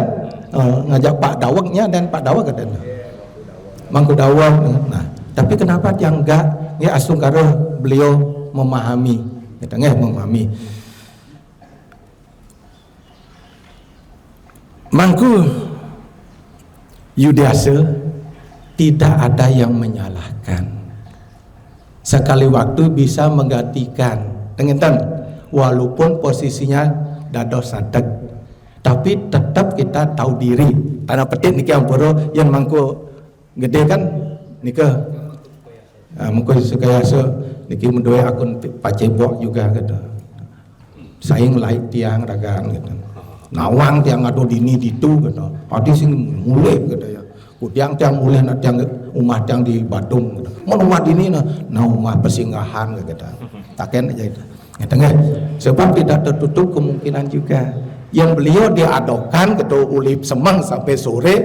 Speaker 2: ngajak Pak Dawaknya dan Pak Dawak kan Mangku Dawak nah tapi kenapa dia enggak ya asungkara beliau memahami kita memahami Mangku Yudiasa tidak ada yang menyalahkan sekali waktu bisa menggantikan dengan walaupun posisinya dados sadek tapi tetap kita tahu diri karena petit niki ampura yang mangku gede kan nika mangku sekayasa niki mendoe akun pacebok juga gitu saing lain tiang ragaan gitu nawang tiang ado dini ditu gitu padi sing mulai gitu ya kudiang tiang mulai na tiang umah tiang di Badung gitu mun umah dini na umah pesinggahan gitu taken aja itu sebab tidak tertutup kemungkinan juga yang beliau diadokan ke ulip semang sampai sore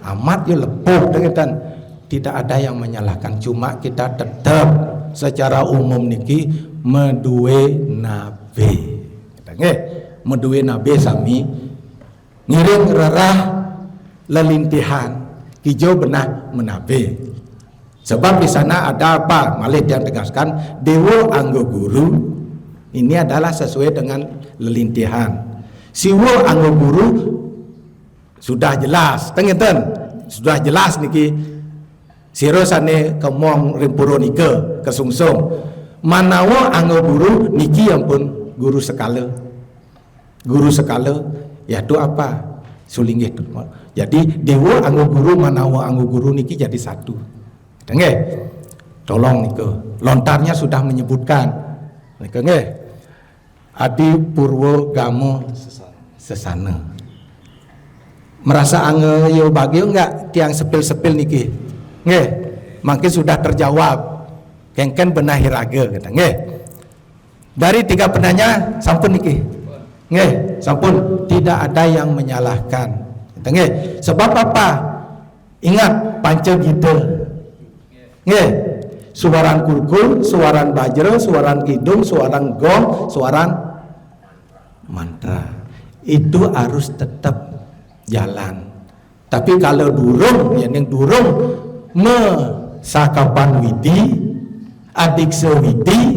Speaker 2: amat ya lepuh dengan tidak ada yang menyalahkan cuma kita tetap secara umum niki medue nabe medue nabe sami ngiring rerah lelintihan hijau benah menabe Sebab di sana ada apa? Malih yang tegaskan dewa anggo guru ini adalah sesuai dengan lelintihan. Siwo anggo guru sudah jelas, tengeten sudah jelas niki siro sane kemong rimpuro nike kesungsung. Manawa anggo guru niki yang pun guru sekala. Guru sekala yaitu apa? Sulinggih. Jadi dewa anggo guru manawa anggo guru niki jadi satu. Nggih. Tolong nike. Lontarnya sudah menyebutkan. Nike nggih. Adi Purwo Gamo Sesana. Merasa angge yo bagio enggak tiang sepil-sepil niki. Nggih. Mungkin sudah terjawab. Kengken benahiraga kata nggih. Dari 3 penanya sampun niki. Nggih, sampun tidak ada yang menyalahkan. Kata nggih. Sebab apa? Ingat panca gita. Nggih. Suaran kulkul, suaran bajra, suaran kidung, suaran gong, suaran mantra. Itu harus tetap jalan. Tapi kalau durung, yang durung sakapan widi, adik sewidi,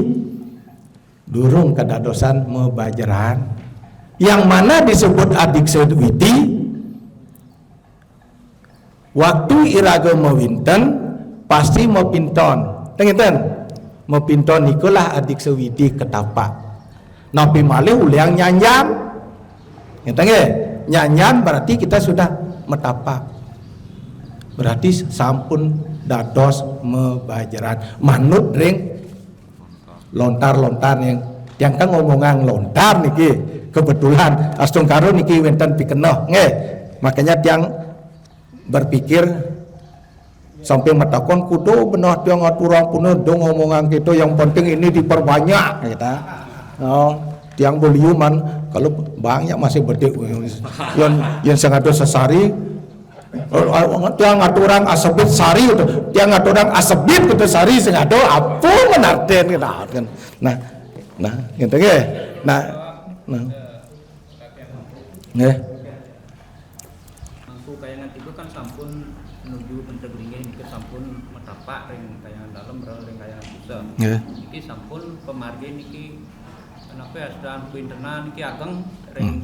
Speaker 2: durung kadadosan mebajaran. Yang mana disebut adik sewidi, waktu iraga mewinten pasti mau pinton. Tengeten, mau pinton nikulah adik sewidi ketapak. Napi malih uliang nyanyan. Nggih, nyanyan berarti kita sudah metapak. Berarti sampun dados mebajaran. Manut ring lontar-lontar yang kan ngomongan lontar niki kebetulan astung karo niki wenten pikenoh nggih. Makanya tiang berpikir sampai metakon kudu benar tiang aturan puno dong ngomongan kita yang penting ini diperbanyak kita. Oh, tiang voluman kalau banyak masih berdek yang sangat sesari tiang aturan asebit sari itu tiang aturan asebit itu sari sengado apa menarten kita kan. Nah gitu nggih. Nah nggih.
Speaker 3: Mangku kayangan tiga kan sampun menuju penteglinge niki sampun metapak ring kayangan dalam ring kayangan pusat.
Speaker 2: Nggih.
Speaker 3: Niki sampun pemargi niki kenapa ya sedang pintenan niki ageng ring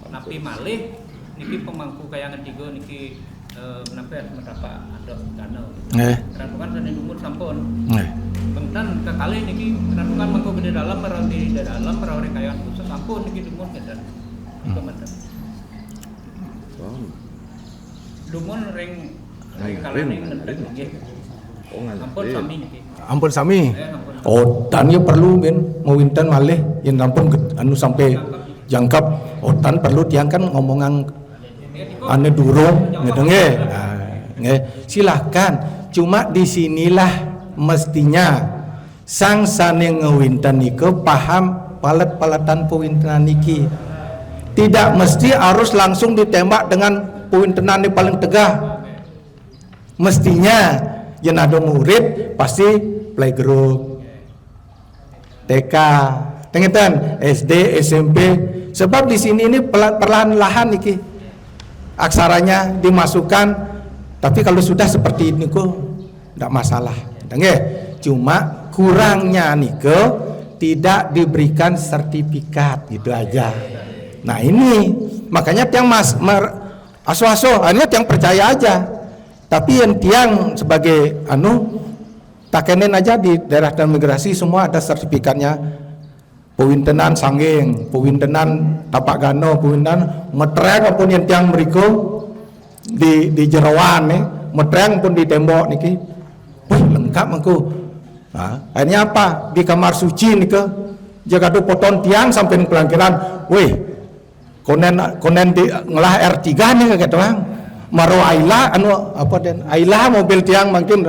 Speaker 3: napi malih niki pemangku kayangan tiga niki kenapa ya metapak ada danau.
Speaker 2: Nggih.
Speaker 3: Ranungan dan umur sampun.
Speaker 2: Nggih.
Speaker 3: Bengtan kekali niki ranungan mangku gede dalam merau di dalam merau ring kayangan pusat sampun niki dumur kedan. Kementan. Dumun ring kalane ngendeg nggih. Ampun sami niki.
Speaker 2: Ampun sami.
Speaker 3: Ampun.
Speaker 2: Oh, tan ya perlu ben mau winten malih yen ampun anu sampai jangkap. Oh, tan perlu tiang kan ngomongan ane durung gitu nggih. Nah, nggih. Silahkan. Cuma disinilah mestinya sang sane ngewinten niku paham palet-paletan pewintenan niki. Tidak mesti harus langsung ditembak dengan pewintenan yang paling tegah. Mestinya yang ada murid pasti playgroup, TK, tengetan, SD, SMP. Sebab di sini ini perlahan-lahan niki aksaranya dimasukkan. Tapi kalau sudah seperti ini kok tidak masalah. Cuma kurangnya niko tidak diberikan sertifikat gitu aja. Nah ini makanya tiang aso-aso hanya tiang percaya aja. Tapi yang tiang sebagai takenen aja di daerah transmigrasi semua ada sertifikatnya. Pewintenan sanggeng, pewintenan tapak gano, pewintenan metreng pun yang tiang meriko di jerawan nih, metreng pun di tembok niki. Wih lengkap mangku. Nah, akhirnya apa? Di kamar suci nika jaga do poton tiang sampai pelangkiran. Wih konen di ngelah R3 nih kayak doang. Maro Aila apa dan Aila mobil tiang mungkin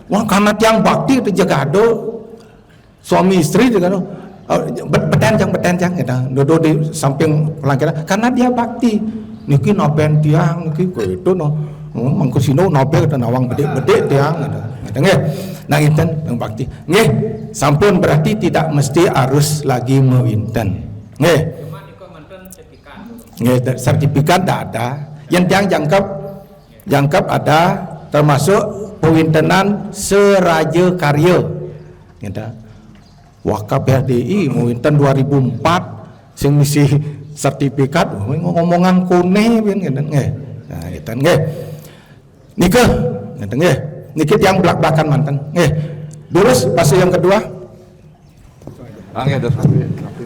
Speaker 2: wah karena tiang bakti itu jaga do suami istri juga do betenjang gitu. Dodo di samping pelangkiran karena dia bakti. Niki nopen tiang niki itu no mangku sino nope kita nawang bede tiang gitu. Nggih. Nah inten yang bakti. Nggih, sampun berarti tidak mesti harus lagi mewinten. Nggih. Sertifikat tidak ada. Yang tiang jangkep ada termasuk pewintenan seraja karya. Ngeta. Wakaf RDI mewinten 2004 sing misi sertifikat ngomongan kune pian ngeten nggih. Nah, ngeten nggih. Nika ngeten nggih. Niki tiyang belak-belakan manten. Nggih. Terus fase yang kedua.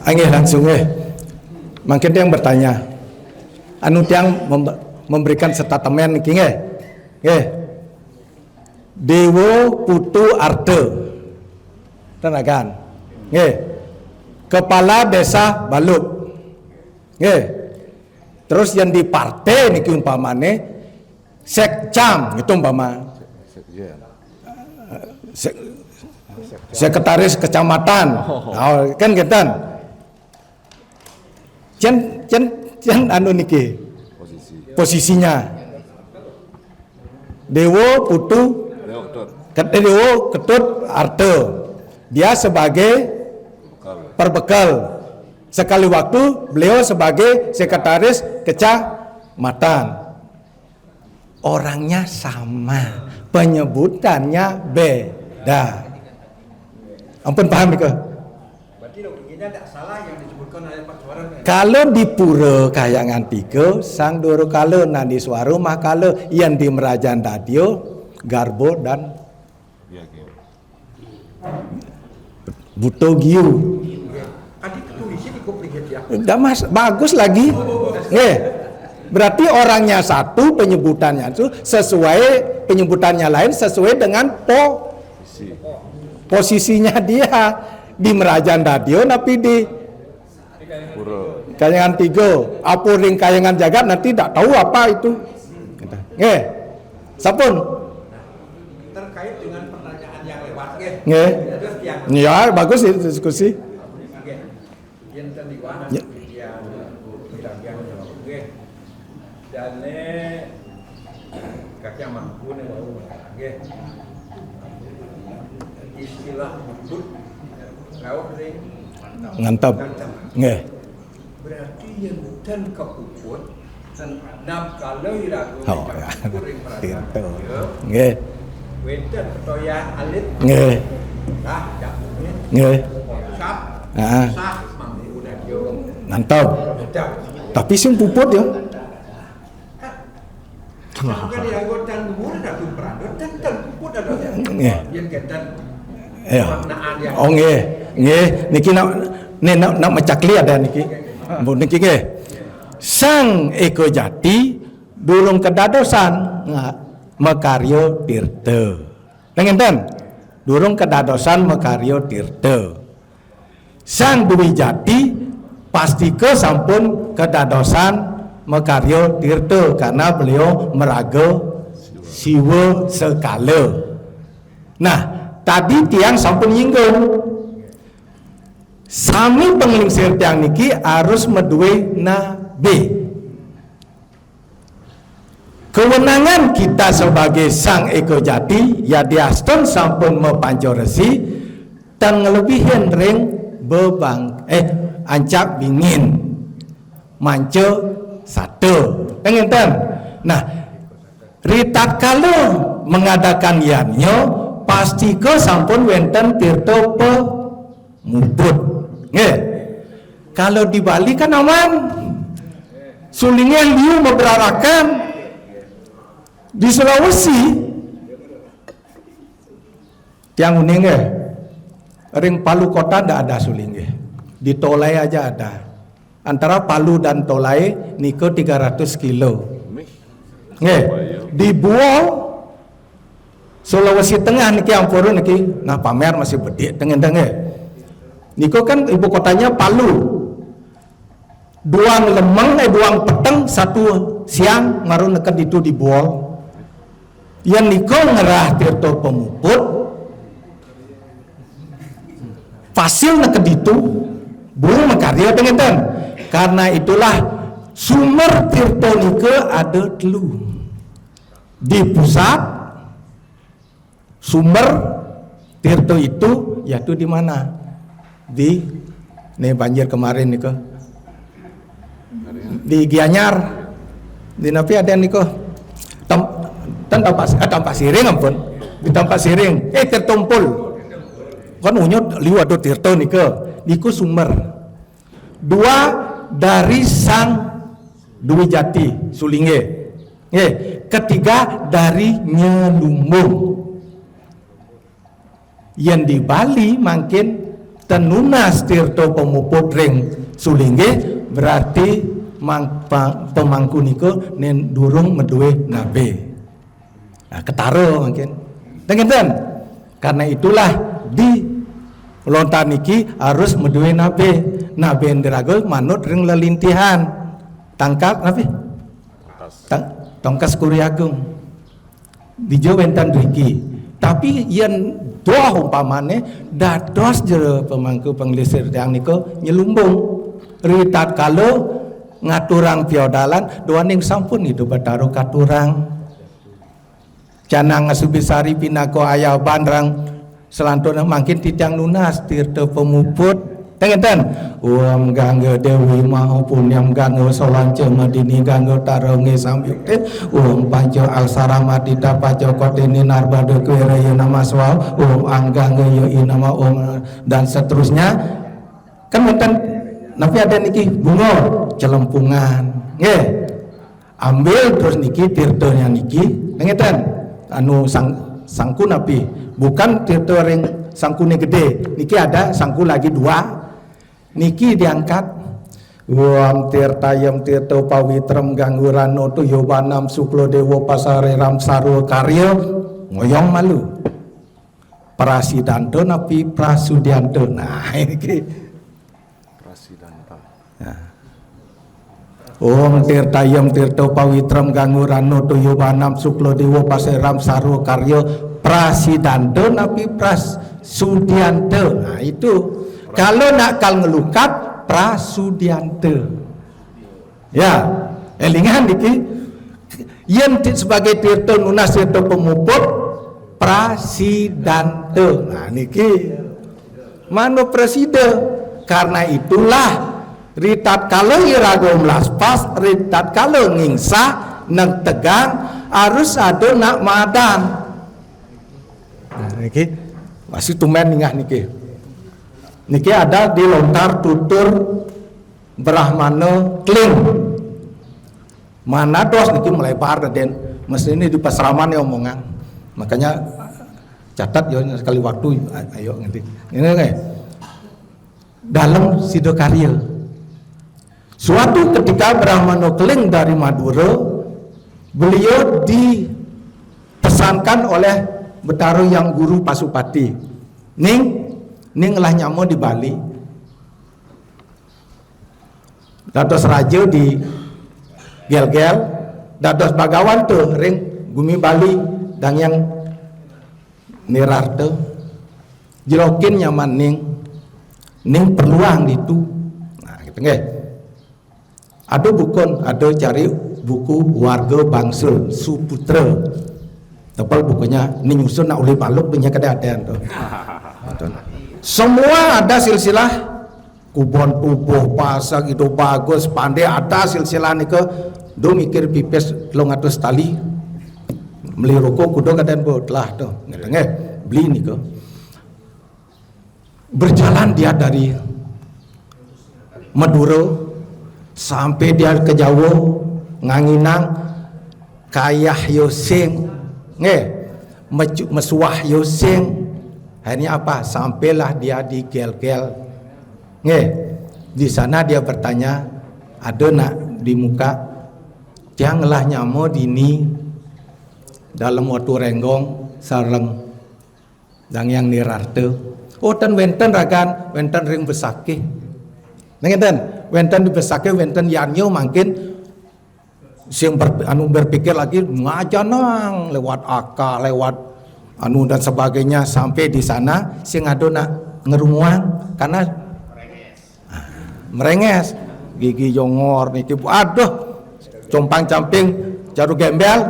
Speaker 2: Angge langsung nggih. Mungkin yang bertanya. Anu tiyang memberikan statement niki nggih. Nggih. Dewo Putu Arte. Tenagan. Nggih. Kepala Desa Baluk. Nggih. Terus yang di partai niki umpamane sekcam itu umpama sekretaris kecamatan. Oh, kan gitu. Jan anu niki posisinya Dewo Putu Dewo Ketut Arte. Dia sebagai perbekal. Sekali waktu beliau sebagai sekretaris kecamatan. Orangnya sama, penyebutannya beda. Ampun paham itu? Berarti loginya tidak salah yang disebutkan oleh Pak Suara. Kalau di Pura Kayangan 3, sang Doro Kala nadi Suara Makala yang di Merajan Dadio, Garbo dan Buto Giu. Udah mas, bagus lagi. Berarti orangnya satu, penyebutannya itu sesuai, penyebutannya lain sesuai dengan posisinya dia di Merajan Dadio, tapi di Kayangan 3, apuring Kayangan Jagat nanti tidak tahu apa itu. Sapun terkait dengan pertanyaan yang lewat. Ya bagus itu diskusi.
Speaker 6: Dan kakek mampu nih istilah mudut kau ring
Speaker 2: ngantap nggih
Speaker 6: berarti yang dan kepuput nam kalau irago ring
Speaker 2: itu nggih
Speaker 6: wenten petoya alit
Speaker 2: nggih
Speaker 6: dah jamunya
Speaker 2: nggih
Speaker 6: sap sah mangdi udah yo
Speaker 2: ngantap tapi sing puput ya.
Speaker 6: Kan irago dan umur ada peran dan puput ada yang ketan
Speaker 2: oh nggih niki nak macakli ada niki mbok niki nggih sang Eko Jati durung kedadosan makarya tirta ngenten durung kedadosan makarya tirta sang Dwi Jati pastike sampun kedadosan makarya tirta karena beliau meraga siwa sekala. Nah tadi tiang sampun nyinggung sami penglingsir tiang niki harus meduwe nabi. Kewenangan kita sebagai sang Eko Jati ya diaston sampun mepanco resi dan ngelebihin ring bebang ancak bingin manco satu ngenten. Nah ritat kalau mengadakan yanyo pasti ke sampun wenten tirto pemuput. Nggih. Kalau di Bali kan aman. Sulingnya liu memberarakan. Di Sulawesi tiang uning ring Palu kota ndak ada suling di Tolai aja ada. Antara Palu dan Tolai niko 300 kilo. Nggih. Di Buol Sulawesi Tengah niki ampurun niki nah pamer masih bedi tengen-tengen niko kan ibu kotanya Palu duang lemeng duang peteng satu siang marun neket itu di Buol yang niko ngerah tirto pemuput fasil neket itu burung makarya tengen-tengen karena itulah sumber tirto niko ada telu di pusat sumber tirto itu yaitu di mana di nih banjir kemarin nih di Gianyar di napi ada nih tempat siring ampun di tempat siring tertumpul kan unyot liu ado tirto niku sumber dua dari sang Dwi Jati Sulinge ketiga dari Nyelumbung yang di Bali makin tenunas tirto pemuput ring Sulinge berarti pemangku niku nen durung medue nabe ketaro mungkin tengen karena itulah di lontar niki harus medue nabe nderago manut ring lelintihan tangkap nabe tongkas kuriagung dijo wentan duiki tapi yen doa umpamane dados jero pemangku penglisir yang niko Nyelumbung ritat kalau ngaturang piodalan doaning sampun itu bataru katurang canang ngasubisari pinako ayaban rang selantuna makin titiang lunas tirta pemuput tengen uam gangge dewi maupun yang gangge solance madini gangge taronge samyukte uam panco alsarama tidak paco kotini narbade kuiraya nama swal uam anggangge yo inama dan seterusnya kan menten tapi ada niki bunga celempungan ambil terus niki tirtonya niki tengen anu sangku napi bukan tirto ring sangkune gede niki ada sangku lagi dua niki diangkat wam tirtayam tirto pawitrem ganggurano tu yobanam suklo dewo pasare ram saru karya ngoyong malu prasidanto napi prasudianto nah ini Om tirtayam tirto pawitram gangurano tuyobanam suklo dewo paseram saru karyo prasidanto napi prasudianto. Nah itu kalau nak kal ngelukat prasudianto. Ya, elingan diki yen sebagai tirto nunas tirto pemuput prasidanto. Nah niki mano presiden karena itulah ritat kalau iragom laspas ritat kalau ngingsa nang tegang harus ada nak madan nah niki masih tumen ningah niki ada di lontar tutur Brahmana Kling mana dos niki melebar dan mesti ini di pasraman ya omongan makanya catat ya sekali waktu ayo nanti ini dalam Sidokarya suatu ketika Brahmana Kling dari Madura beliau dipesankan oleh Betaro yang guru Pasupati ning lah nyamo di Bali dados raja di gel-gel dados bagawan tuh ring bumi Bali dan yang nirarte jerokin nyaman ning peluang itu nah gitu nggih ada bukan ada cari buku warga Bangsal Suputra tepal bukunya ini nyusun nak oleh baluk punya keadaan tuh semua ada silsilah kubon tubuh pasang itu bagus pandai ada silsilah nih ke do mikir pipes long atus tali beli rokok kudo keadaan botlah tuh nggak beli nih ke berjalan dia dari Madura sampai dia ke Jawa nganginang kayah yoseng mesuah yoseng akhirnya apa sampailah dia di gel-gel di sana dia bertanya ada nak di muka tianglah nyamo dini dalam waktu renggong sareng dan yang nirarte oh dan wenten ragan wenten ring besake nengeten wenten di besake wenten yanyo makin siang berpikir lagi ngajanang lewat akal lewat anu dan sebagainya sampai di sana siang ado nak ngerumuang karena merenges gigi jongor niki aduh compang camping jaru gembel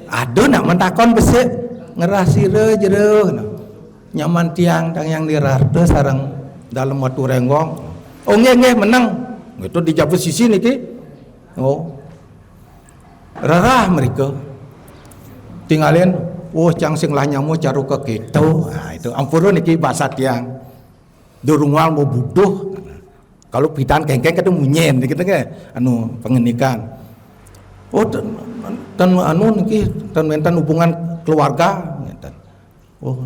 Speaker 2: aduh nak mentakon besek ngerasire jero nyaman tiang tang yang dirarte sareng dalam waktu renggong oh nge menang itu di jabu sisi niki oh rarah mereka tinggalin oh cang sing lah nyamu caru ke gitu. Nah itu ampura niki bahasa tiang durungal mau buduh. Kalau pitan kengkeng kata munyen gitu kan anu pengenikan. Oh dan anu niki dan mentan hubungan keluarga ngeten. Oh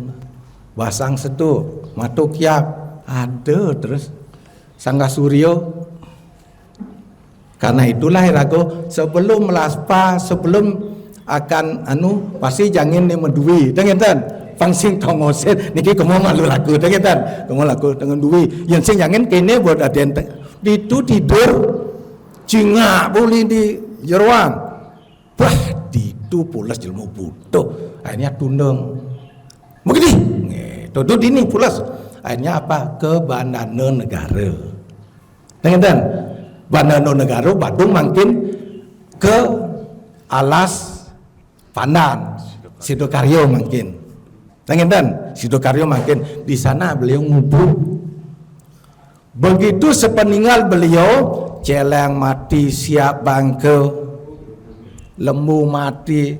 Speaker 2: basang sedu matuk yak ada terus Sangga Suryo. Karena itulah rago sebelum melaspa sebelum akan anu pasti jangan ni medui dengan pangsing tongoset niki kemo malu laku dengan kemo laku dengan duwi yang sing jangan kene buat aden itu tidur cingak boleh di jeruang bah itu pulas jelmu butuh akhirnya tundeng begini gitu ini pulas akhirnya apa ke Bandana Negara dengan Bandana Negara Badung makin ke Alas Pandan, Sidokaryo makin, dengan Sidokaryo makin di sana beliau ngubur. Begitu sepeninggal beliau, celeng mati, siap bangke, lembu mati,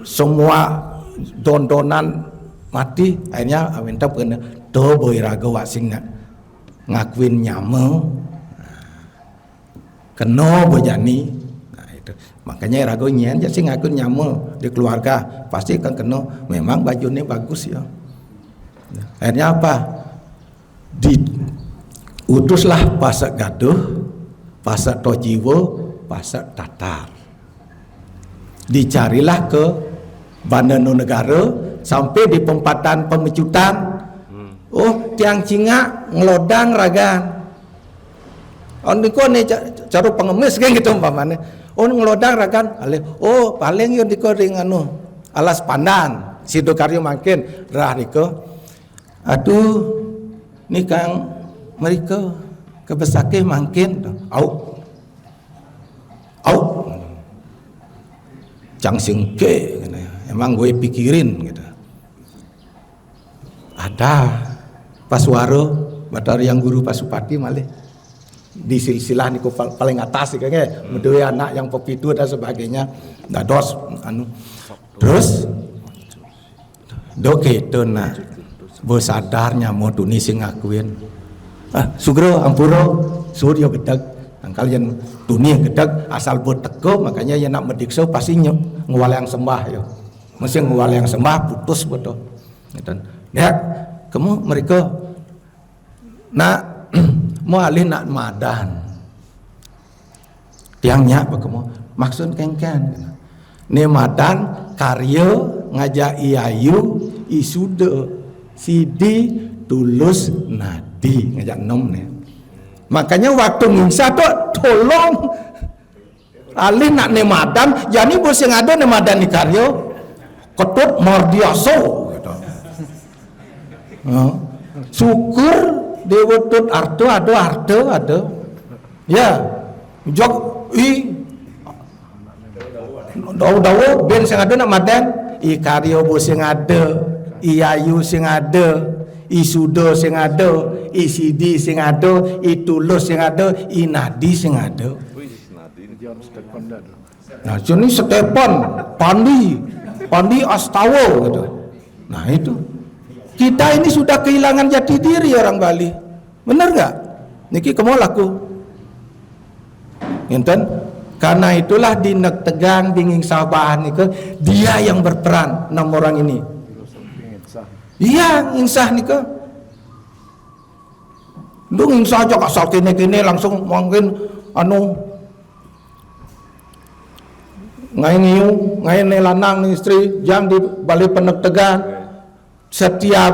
Speaker 2: semua dondonan mati. Akhirnya awenta kena do boy raga wasing ngakuin nyame, kena bojani. Makanya rago nyen jadi ngaku nyamu di keluarga pasti kan kena memang bajunya bagus ya. Akhirnya apa? Diutuslah pasak gaduh, pasak tojiwo, pasak tatar. Dicarilah ke Bandana Negara sampai di pempatan pemecutan. Oh tiang cingak ngelodang ragan. On diko ne cara pengemis kan gitu umpamane. Oh ngelodang rakan, oh paling yo diko ring anu Alas Pandan, Sidokaryo makin rah diko. Aduh, ni kang mereka kebesake makin, au, cang singke, emang gue pikirin gitu. Ada Paswaro, Batari yang guru Pasupati malih. Di silsilah niku paling atas kayaknya medue anak yang pepitu dan sebagainya dados anu terus doke itu nak bersadarnya mau tuni sing ngakuin sugro ampuro suryo gedeg kalian tuni gedeg asal buat teko makanya ya nak medikso pasti ngewal yang sembah ya mesti ngewal yang sembah putus betul dan ya kamu mereka nak mau alih nak madan tiangnya apa kamu maksud kengken ni madan karya ngajak iayu isude sidi tulus nadi ngajak nom nih makanya waktu ngisa tuh tolong alih nak ni madan jadi bos yang ada ni madan di karya ketut mordiaso gitu. Syukur dewetut arto ada ya jok dawo ben sing ada nak madan i karyo bos sing ada i ayu sing ada i sudo sing ada i sidi sing ada i tulus sing ada i nadi sing ada nah sini Stephen Pandi Astawa gitu nah itu kita ini sudah kehilangan jati diri orang Bali. Benar nggak? Niki kamu laku. Ngenten? Karena itulah di Nek Tegang Binging Sabahan itu dia yang berperan 6 orang ini. Iya, insah nika. Lu insah aja asal kene-kene langsung mungkin anu ngai lanang istri jam di Bali Penek Tegang. Setiap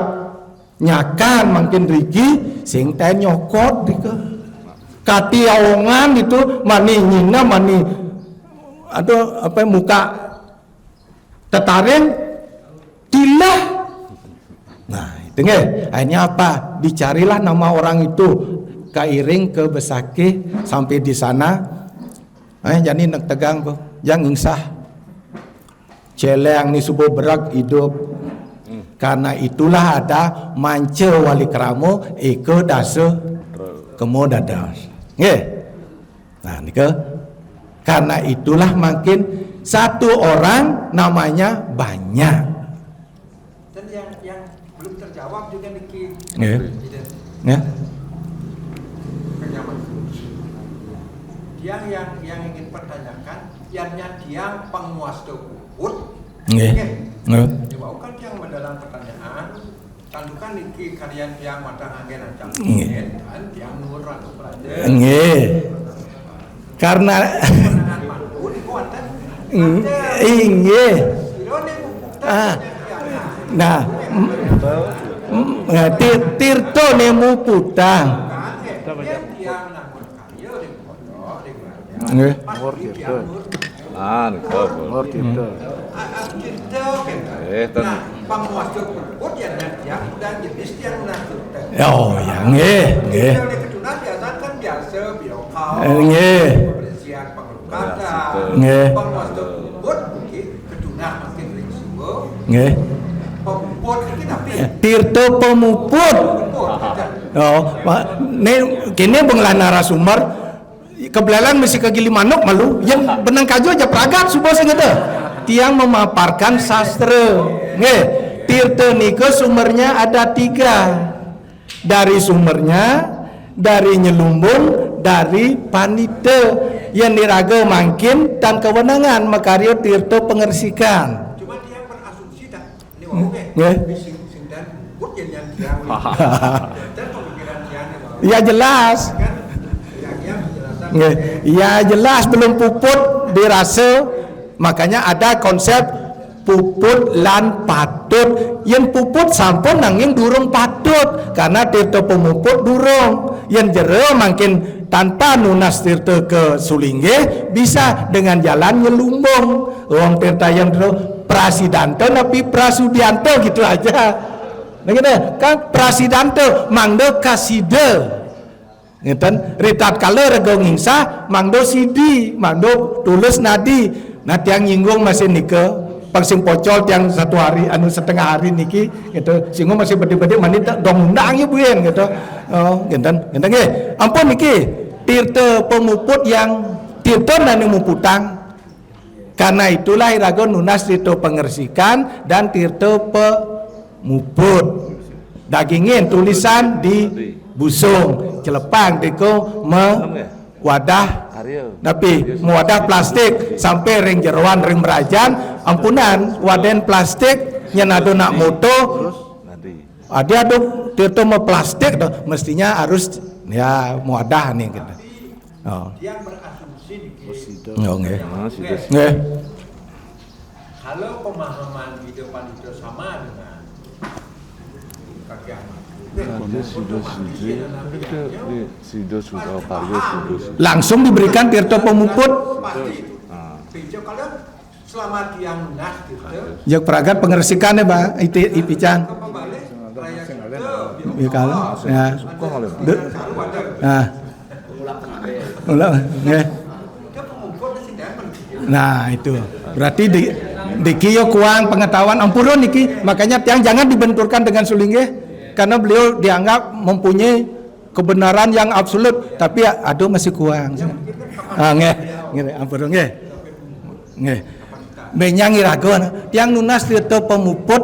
Speaker 2: nyakan makin riki sing teh nyokot dika kati aongan itu mani nyina mani atau apa muka tetaring tilah nah itu nge akhirnya apa dicarilah nama orang itu kairing ke Besake sampai di sana jadi Nek Tegang yang insah celeng ni subuh berak hidup. Karena itulah ada manca wali keramo eko dasa kemo dadas. Nggih. Nah nika karena itulah makin satu orang namanya banyak.
Speaker 6: Dan yang belum terjawab juga niki.
Speaker 2: Nggih.
Speaker 6: Presiden.
Speaker 2: Ya.
Speaker 6: Kenyaman. Yang ingin pertanyakan, yang penguas puput.
Speaker 2: Nggih. Nggih.
Speaker 6: Coba kan yang mendalam pertanyaan, tandukan niki kalian yang matang angin ancang dan yang murah pelajar.
Speaker 2: Nggih. Karena
Speaker 6: Penangan mandu niku wonten.
Speaker 2: nggih.
Speaker 6: Irone
Speaker 2: Ah. Nah, Tirto nemu putang.
Speaker 6: yang namun karya di pondok di kerajaan.
Speaker 2: Nggih.
Speaker 6: Nur Tirto.
Speaker 7: Nur Tirto.
Speaker 6: Tirto kan.
Speaker 7: Ten.
Speaker 6: Nah, penguas puput yang dan jenis yang Tirto.
Speaker 2: Oh, ya nggih, nggih.
Speaker 6: Kalau di kedunan biasa kan biasa biokal.
Speaker 2: Nggih.
Speaker 6: Pembersihan pengelukatan.
Speaker 2: Nggih.
Speaker 6: Penguas puput mungkin kedunan makin risiko.
Speaker 2: Nggih.
Speaker 6: Puput ini tapi
Speaker 2: Tirto pemuput.
Speaker 6: puput.
Speaker 2: Oh, ini kini benglah narasumber kebelalan mesti ke Gili Manuk malu yang benang kaju aja pragat subos gitu. Tiang memaparkan sastra. Nggih, Tirto niko sumbernya ada 3. Dari sumbernya, dari Nyelumbung, dari Panite. Yang diraga mangkin dan kewenangan makaryo Tirto pengersikan.
Speaker 6: Cuma dia berasumsi dah. Ini wau
Speaker 2: Nggih.
Speaker 6: sing dan puput yang dia. Dan pemikiran dia
Speaker 2: Ya jelas.
Speaker 6: kan yang penjelasan.
Speaker 2: Nggih. Ya jelas belum puput dirasa, makanya ada konsep puput lan patut. Yang puput sampun nanging durung patut karena Tirto pemuput durung. Yang jero makin tanpa nunas Tirto ke Sulingge bisa dengan jalan Nyelumbung. Wong Tirta yang dulu Prasidanto tapi Prasudianto gitu aja. Nah gitu kan Prasidanto mangdo kaside. Ngeten ritat kala rego ngingsa mangdo sidi, mangdo tulis nadi. Nah tiang nyinggung masih nike pangsing pocol tiang 1 hari anu setengah hari niki gitu. Singgung masih bedi-bedi mani dong undang ya buyen gitu. Oh, ngeten nggih. Ampun niki Tirto pemuput yang Tirto dan muputang. Karena itulah irago nunas Tirto pengersikan dan Tirto pemuput. Dagingin tulisan di busung celepang diko wadah tapi wadah plastik sampai ring jeroan ring merajan ampunan waden plastik nyenado nak moto ada tuh Tirto mau plastik tuh mestinya harus ya wadah nih gitu. Oh.
Speaker 6: Dia berasumsi dikit.
Speaker 2: Oh, nggih.
Speaker 7: Sudah.
Speaker 2: Nggih.
Speaker 6: Kalau pemahaman kehidupan itu sama dengan kaki anak.
Speaker 2: Langsung diberikan Tirto pemuput.
Speaker 6: Pasti. Pinjau kalian selama tiang lunas gitu.
Speaker 2: Jak pragat pengersikan ya Pak Ipican.
Speaker 6: Kembali raya gitu.
Speaker 2: Ya kalau ya. Nah. Ulang nggih.
Speaker 6: Dia pengumpul di sini
Speaker 2: Nah, itu. Berarti di kieu kuang pengetahuan ampurun niki. Makanya tiang jangan dibenturkan dengan Sulingge karena beliau dianggap mempunyai kebenaran yang absolut, tapi aduh masih kurang. Ah nggih, nggih ampurun nggih. Nggih. Benyang iragon, tiang nunas Tirto pemuput.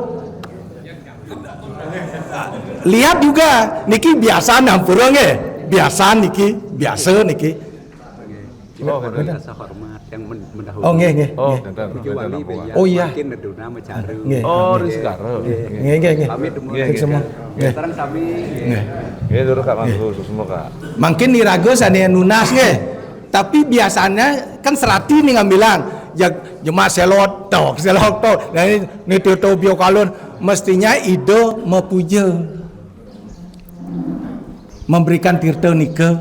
Speaker 2: Lihat juga niki biasa ampurun nggih. Biasa niki.
Speaker 8: Rasa hormat yang mendahului.
Speaker 2: Oh nggih nggih.
Speaker 8: Kecuali
Speaker 2: Oh iya.
Speaker 8: Makin neduna mecaru.
Speaker 2: Nggih.
Speaker 7: Oh, di sekarang.
Speaker 2: Nggih.
Speaker 8: Kami demo
Speaker 2: Semua. Nggih.
Speaker 8: sekarang kami
Speaker 2: Nggih.
Speaker 7: Ya, dulu Kak Mangku, semua Kak.
Speaker 2: Mungkin nirago sane nunas nggih. Tapi biasanya kan serati nih ngambilan. Jemaah selotok. Nah ini Tirto biokalun mestinya ide mepuja. Memberikan Tirto nike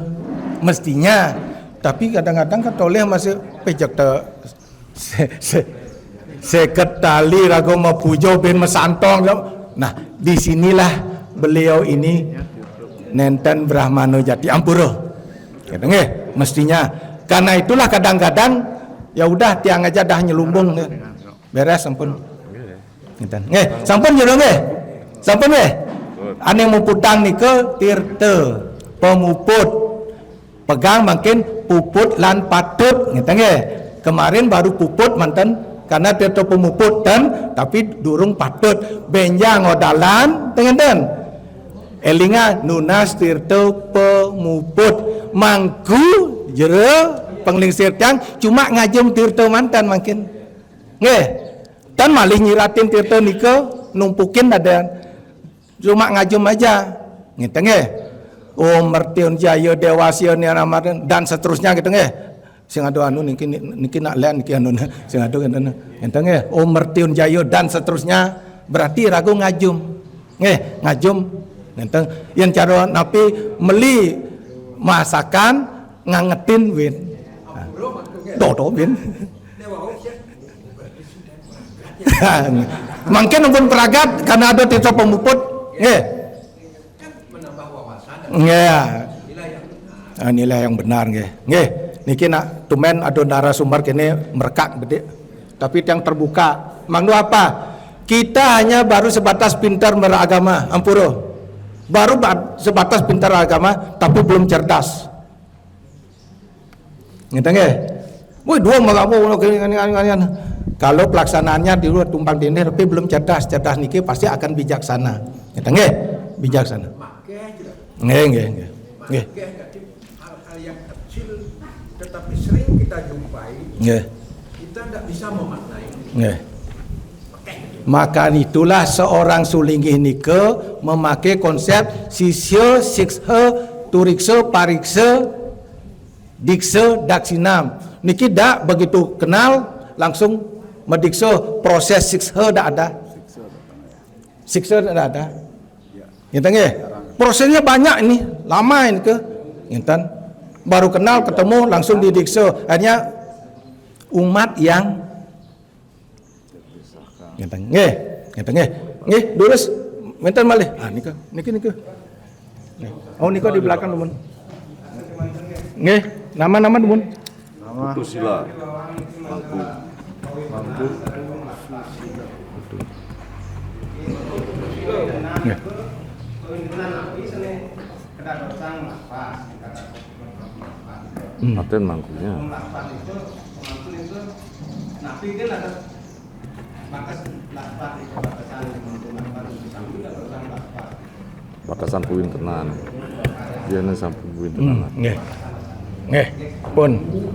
Speaker 2: mestinya. Tapi kadang-kadang katoleh masih pejak seket tali rago mepujo ben mesantong. Nah, disinilah beliau ini nenten Brahmano Jati Ampura. Gitu nggih, mestinya. Karena itulah kadang-kadang ya udah tiang aja dah Nyelumbung. Beres sampun. Ngeten. Nggih, sampun jero nggih. Sampun nggih. Ane muputang nike Tirto pemuput. Pegang makin puput lan patut gitu nggih. Kemarin baru puput manten karena tirta pemuput dan tapi durung patut benjang odalan tengen elinga nunas tirta pemuput mangku jere penglingsir tiang cuma ngajum tirta mantan makin nggih dan malih nyiratin tirta nika numpukin ada cuma ngajum aja gitu nggih Mertion Jaya Dewasya Niaramadan dan seterusnya gitu nggih sing ado anu niki nak lihat niki anu sing ado ngeten nggih Mertion Jaya dan seterusnya berarti ragu ngajum nggih ngajum ngeten yen cara napi meli masakan ngangetin win do win mungkin pun peragat karena ada tirta pemuput nggih nilai yang benar nggih niki nak tumen ada narasumber kene merekak gede tapi yang terbuka mangno apa kita hanya baru sebatas pintar beragama ampuro baru sebatas pintar agama tapi belum cerdas ngerti nggih woi dua magapo kalau pelaksanaannya di luar tumpang tindih tapi belum cerdas niki pasti akan bijaksana ngerti nggih bijaksana nggih.
Speaker 6: Hal-hal yang kecil tetapi sering kita jumpai, kita tidak bisa memaknai. Maka itulah seorang sulingih nike memakai konsep sisya, siksa, turiksa, pariksa, diksa, daksinam. Niki dak begitu kenal langsung mediksa proses siksa dak ada. Siksa dak ada. Gitu nggih? Prosesnya banyak ini, lama ini ke, intan baru kenal ketemu langsung didiksa, hanya umat yang, intan, nggih, lurus, intan malih, niki, oh niko di belakang teman, nggih, nama teman,
Speaker 7: Putusila, Mangku, Maten mangkunya. Batasan puin tenan. Dia sampun puin tenan.
Speaker 2: Nggih,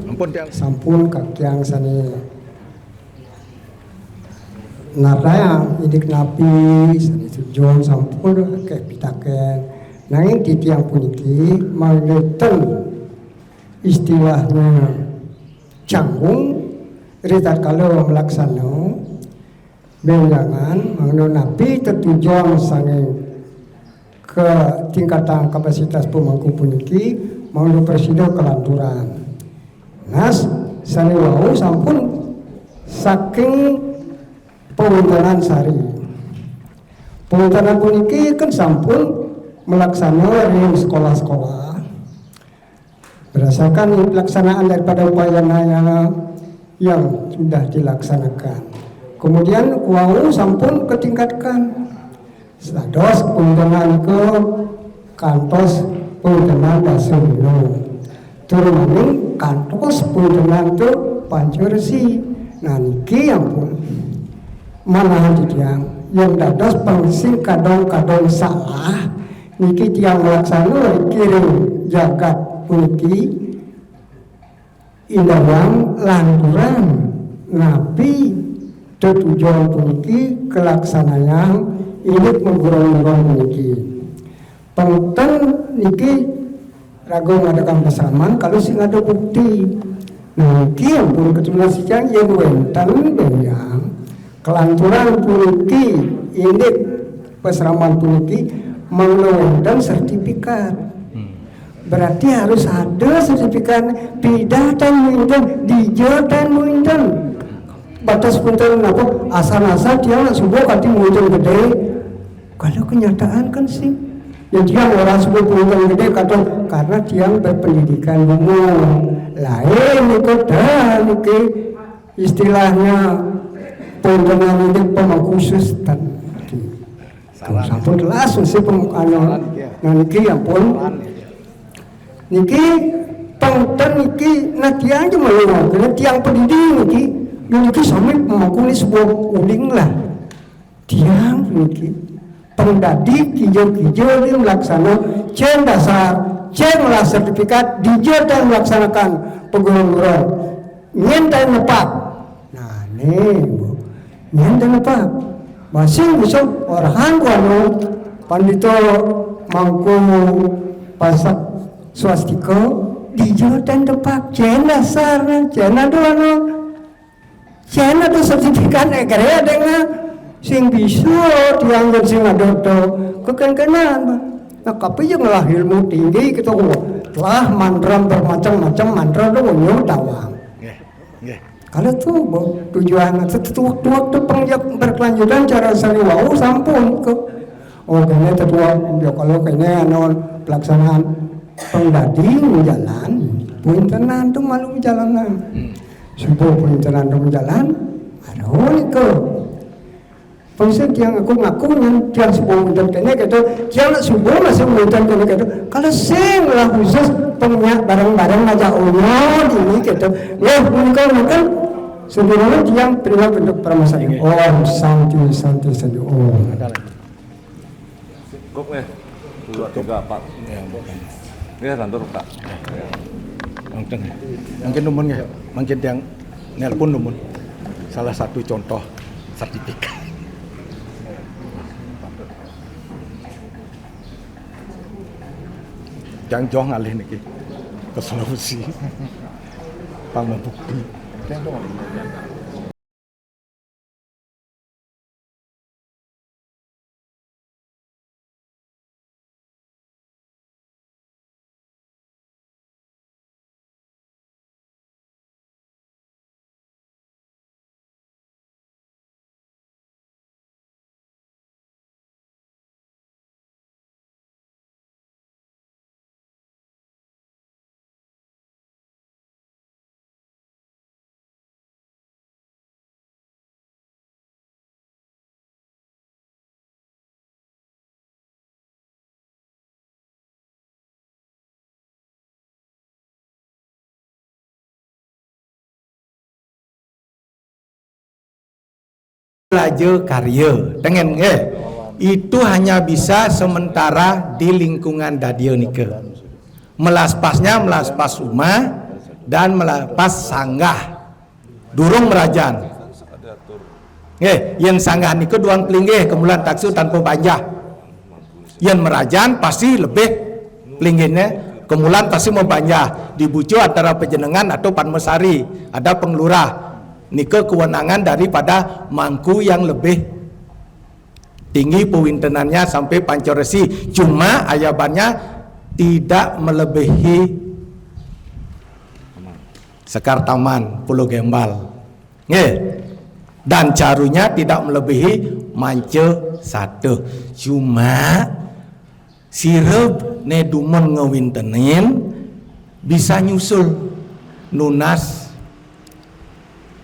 Speaker 2: ampun tiang.
Speaker 9: Sampun kakyang sane naraya idik napi sane tujuan sampun pitaken nanging di tiang puniki maleten istilahnya canggung ritat kalau melaksana benjangan mangno napi tertujuan sange ke tingkatan kapasitas pemangku puniki mangno presiden kelanturan nas sane wau sampun saking pemutaran sari pemutaran puniki kan sampun melaksanakan sekolah-sekolah berdasarkan pelaksanaan daripada upaya yang sudah dilaksanakan. Kemudian wau sampun ketingkatkan sados pemutaran ke kantos pemutaran dasarno turun kantos pemutaran itu Panjursi. Nah niki yang pun mana yang dados pangsing kadang-kadang salah niki tiang melaksanakan kirim jagat puniki indahang lanturan napi tujuan puniki kelaksanaan ini menggurung-gurung puniki penting niki ragu mengadakan pasaman kalau sing ada bukti nah niki yang pun keturunan sejang yang wentan yang kelanturan puniki ini peseraman puniki mengeluarkan dan sertifikat berarti harus ada sertifikat pidah dan muinten dijo dan muinten batas punten apa asal-asal dia sebuah kati muinten gede kalau kenyataan kan sih ya dia orang sebuah muinten gede karena dia berpendidikan umum lain itu dan itu istilahnya puntenan ini pemangku khusus dan sampun jelas usia pemukanya nah niki ya pun niki pangten niki nanti aja malu karena tiang pendidik niki Niki sami mengakui sebuah uling lah. Tiang niki pengdadi kijo-kijo di melaksana cen dasar, cen lah sertifikat dijo dan melaksanakan pengguruan nyen dan nepak. Nah nih bu, nyen dan nepak masih bisa orahan kuano pandito mangku pasak swastiko dijo dan nepak cen dasar, cen ada sertifikat negara dengan sing bisa dianggap sing ada kekenkenan. Nah tapi yang lah ilmu tinggi kita telah mandram bermacam-macam mandram itu nyutawang. Kalau tuh tujuan waktu berkelanjutan cara sari wau sampun ke kayaknya tetua kalau kayaknya non pelaksanaan penggadi jalan puntenan tuh malu jalanan. Sebuah perencanaan jalan ada ke polisi yang aku ngaku yang sebuah perencanaan gitu yang sebuah masih perencanaan gitu kalau sing lah khusus penyak barang-barang aja ini gitu ya mungkin sebenarnya yang perilaku bentuk permasalahan santi
Speaker 7: Kok 2, 3, 4 ya kantor Pak
Speaker 2: mungkin numunnya mungkin yang nelpon numun salah satu contoh sertifikat yang jauh ngalih niki ke Sulawesi Pangmabukti belajar karya dengan itu hanya bisa sementara di lingkungan dadio nike melaspasnya melaspas rumah dan melapas sanggah durung merajan yang sanggah nike duang pelinggih kemudian taksu tanpa banjah yang merajan pasti lebih pelinggihnya kemudian pasti mau banjah dibucu antara pejenengan atau panmesari ada pengelurah nike kewenangan daripada mangku yang lebih tinggi pewintenannya sampai pancoresi cuma ayabannya tidak melebihi Sekar Taman Pulau Gembal dan carunya tidak melebihi Mance 1 cuma sirep nedumen ngewintenin bisa nyusul nunas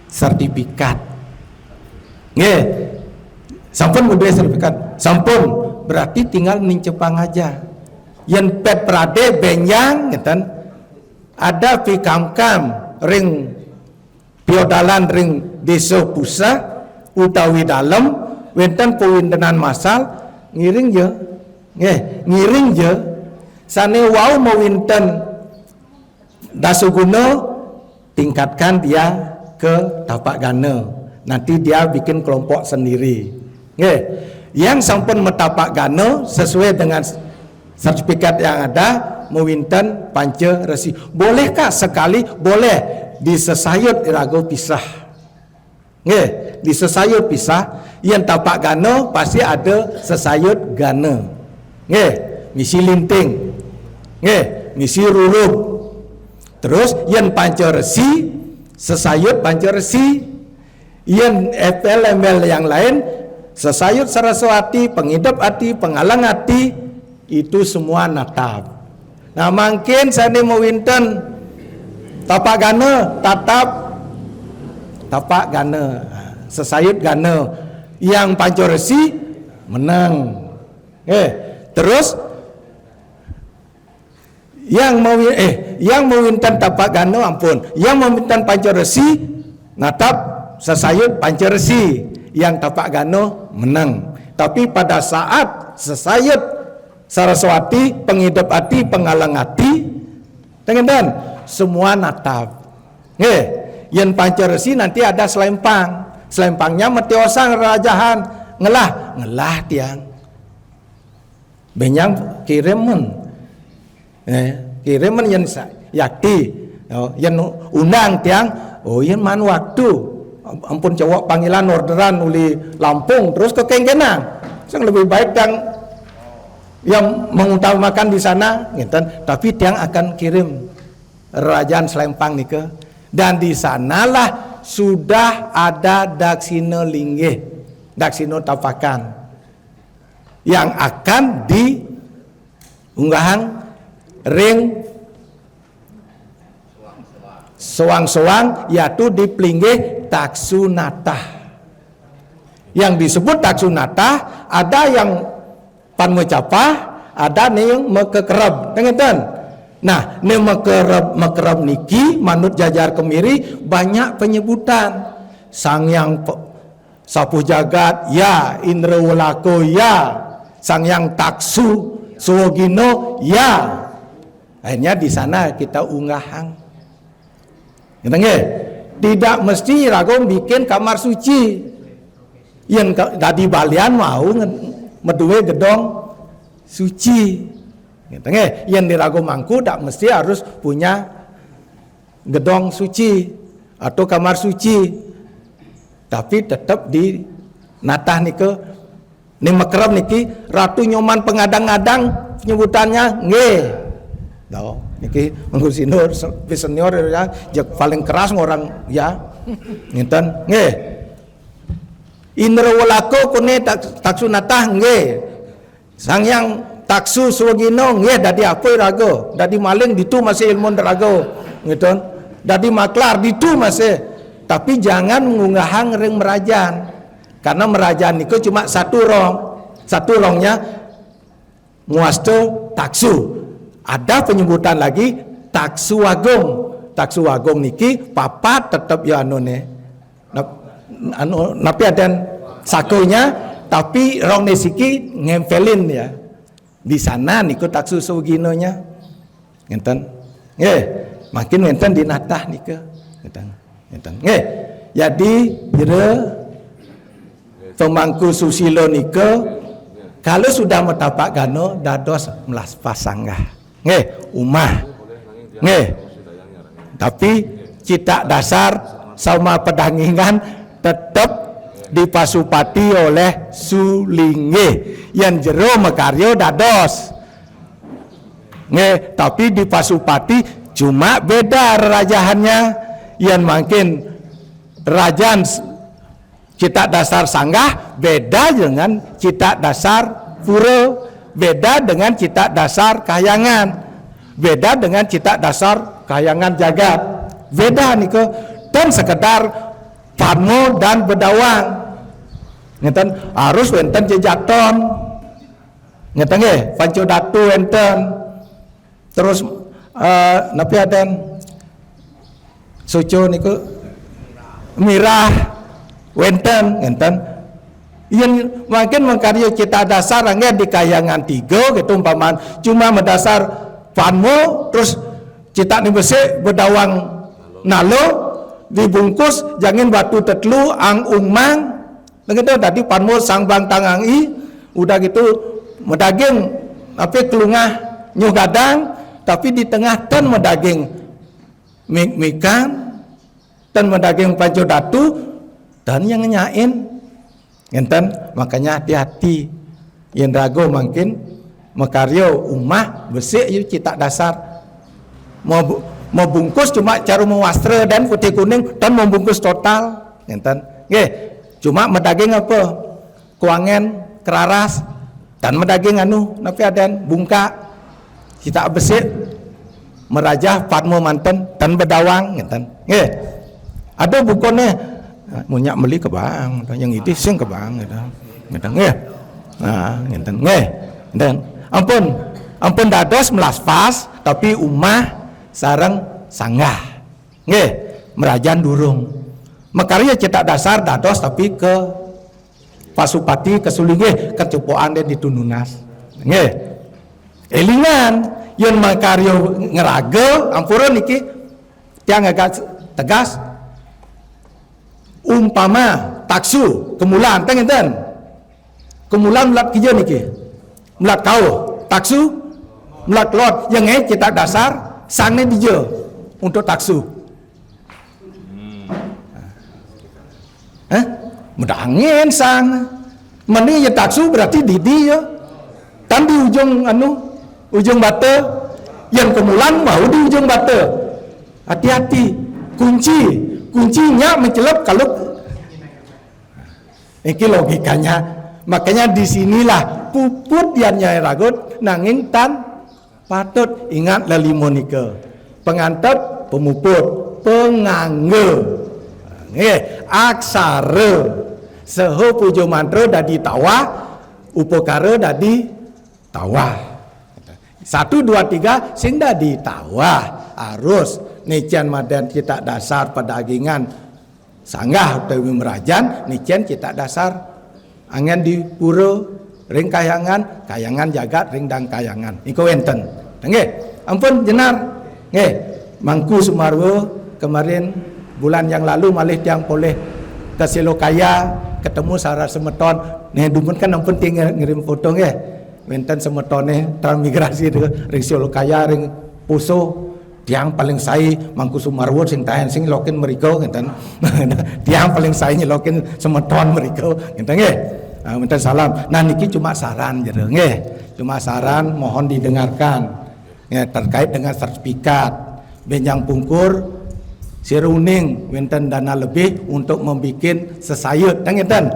Speaker 2: sertifikat sampun udah sertifikat sampun berarti tinggal nincepang aja yang pet prade benyang ngeten ada pikamkam ring piodalan ring desa pusat utawi dalem wenten pewintenan masal ngiring je ngiring je sane wau mewinten dasuguna tingkatkan dia ke tapak gana nanti dia bikin kelompok sendiri yang sampun metapak gana sesuai dengan sertifikat yang ada mewinten panca resi bolehkah sekali boleh disesayut irago pisah disesayut pisah yang tapak gana pasti ada sesayut gana misi linting misi rurup terus yang panca resi sesayut pancoresi yang FLML yang lain sesayut Saraswati pengidap hati pengalang hati itu semua natap nah mungkin saya mau winten tapak gana tatap tapak gana sesayut gana yang pancoresi menang terus yang mewinten tapak gano ampun yang mewinten pancoresi natap sesayut Panceresi yang tapak gano menang. Tapi pada saat sesayut Saraswati penghidup hati pengalang hati dengan semua natap. Yang Panceresi nanti ada selempangnya metiosang rajahan ngelah tiang benyang kirimen yang yakti yang undang tiang yang man waktu ampun cowok panggilan orderan uli Lampung terus ke Kengkenang yang lebih baik yang mengutamakan di sana gitu. Tapi tiang akan kirim kerajaan selempang nih ke, dan di sanalah sudah ada daksina linggih, daksina tapakan yang akan diunggahan ring soang-soang, yaitu di Plinggih Taksunatah. Yang disebut Taksunatah ada yang pan mecapah, ada yang mekekerab, tengen. Nah, ne mekerab niki manut jajar kemiri banyak penyebutan. Sang yang sapuh jagat ya, Indra Walako ya, Sang yang Taksu Suwogino ya. Akhirnya di sana kita unggahang. Tidak mesti ragong bikin kamar suci yang tadi balian mau meduwe gedong suci. Yang di Rago Mangku tak mesti harus punya gedong suci atau kamar suci, tapi tetap di natah nike ni mekerem niki Ratu Nyoman pengadang-adang penyebutannya Tahu, niki mengku senior ya, jak paling keras orang ya, ngeten Indra Walako kune Taksunatah Sang yang Taksu Suwogino dadi apa rago, dadi maling ditu masih ilmu rago, ngeten, dadi maklar ditu masih, tapi jangan mengunggahang ring merajan, karena merajan niku cuma satu rongnya muasto Taksu. Ada penyebutan lagi Taksu Wagong niki papat tetap ya napi ada sakonya, tapi rong nesiki ngempelin ya di sana niku Taksu Suwoginonya ngenten makin ngenten di natah nika ngenten jadi jere pemangku susilo nika kalau sudah metapak gano dados melas pasanggah umah tapi cita dasar sama pedangingan tetap dipasupati oleh Sulinggih yang jero mekaryo dados tapi dipasupati cuma beda rajahannya yang makin rajaan cita dasar sanggah beda dengan cita dasar pura, beda dengan cita dasar kahyangan, beda dengan cita dasar kahyangan jagat, beda niko, dan sekedar Panmo dan Bedawang ngeten harus wenten jejaton ngeten Panco Datu wenten terus napi aden Soco niku Mirah wenten ngenten yang makin mengkarya cita dasar angge di kayangan 3 gitu umpaman cuma mendasar Panmo terus cita ni besi Bedawang nalo dibungkus jangan batu tetlu ang ungmang begitu tadi Panmo sang bang tangangi udah gitu medaging tapi kelungah nyuh gadang tapi di tengah ten medaging mikan ten medaging Panco Datu dan yang nyain ngenten makanya hati-hati yang rago makin mekaryo umah besi yuk cita dasar mau bungkus cuma cara mewastra dan putih kuning dan membungkus total ngenten cuma medaging apa kuangen keraras dan medaging napi aden bungka cita besi merajah Panmo manten dan Bedawang ngenten ada bukonnya munyak meli ke bang yang itu sing ke bang ngeten ngenten ampun dados melas pas tapi umah sareng sanggah merajan durung Makarya cetak dasar dados tapi ke Pasupati ke Sulinggih kecupoan den ditununas. Nggih. Elingan yen makarya ngerage ampura niki tiang agak tegas umpama taksu kemulan teng enten. Kemulan melat kieu niki. Melat kau taksu melat lot yang cetak dasar sangne dijo untuk taksu. Mudangin sang meni ya taksu berarti di dia tan di ujung bata yang kemulan mau di ujung bata. Hati-hati kuncinya mencelup kalau ini logikanya. Makanya disinilah puput yang nyai ragut nanging tan patut ingat lelimonika pengantet pemuput pengangge aksara seho pujo mantra dadi tawah upakara dadi tawah 1, 2, 3 sing dadi tawah arus nician madan cetak dasar pedagingan sanggah utawi merajan nician cetak dasar angen di pura ring kayangan jagat ring dang kayangan iku enten nggih ampun jenar nggih Mangku Sumarwo kemarin bulan yang lalu malih tiang poleh ke Silokaya ketemu Sarah Semeton nih dumun kan ampun tinggal ngirim foto nggih wenten semetone transmigrasi ring Silokaya ring Poso tiang paling sae Mangku Sumarwo sing tahen sing lokin mriko ngenten tiang paling sae nyelokin Semeton mriko ngenten nggih minta salam. Nah niki cuma saran jero nggih cuma saran mohon didengarkan ya, terkait dengan sertifikat benjang pungkur siruning wenten dana lebih untuk membuat sesayut ngeten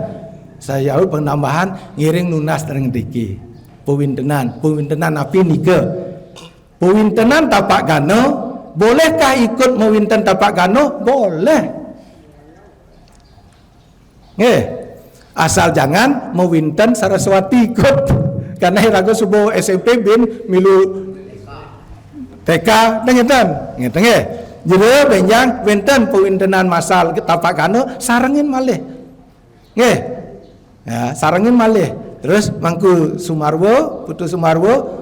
Speaker 2: saya penambahan ngiring nunas teng diki pewintenan api nike pewintenan tapak gano bolehkah ikut mewinten tapak gano boleh nggih asal jangan mewinten Saraswati ikut karena hirago subuh SMP bin milu TK ngeten nggih jadi benjang wenten pewintenan masal tapak gano sarengin malih nggih ya sarengin malih terus Mangku Sumarwo Putu Sumarwo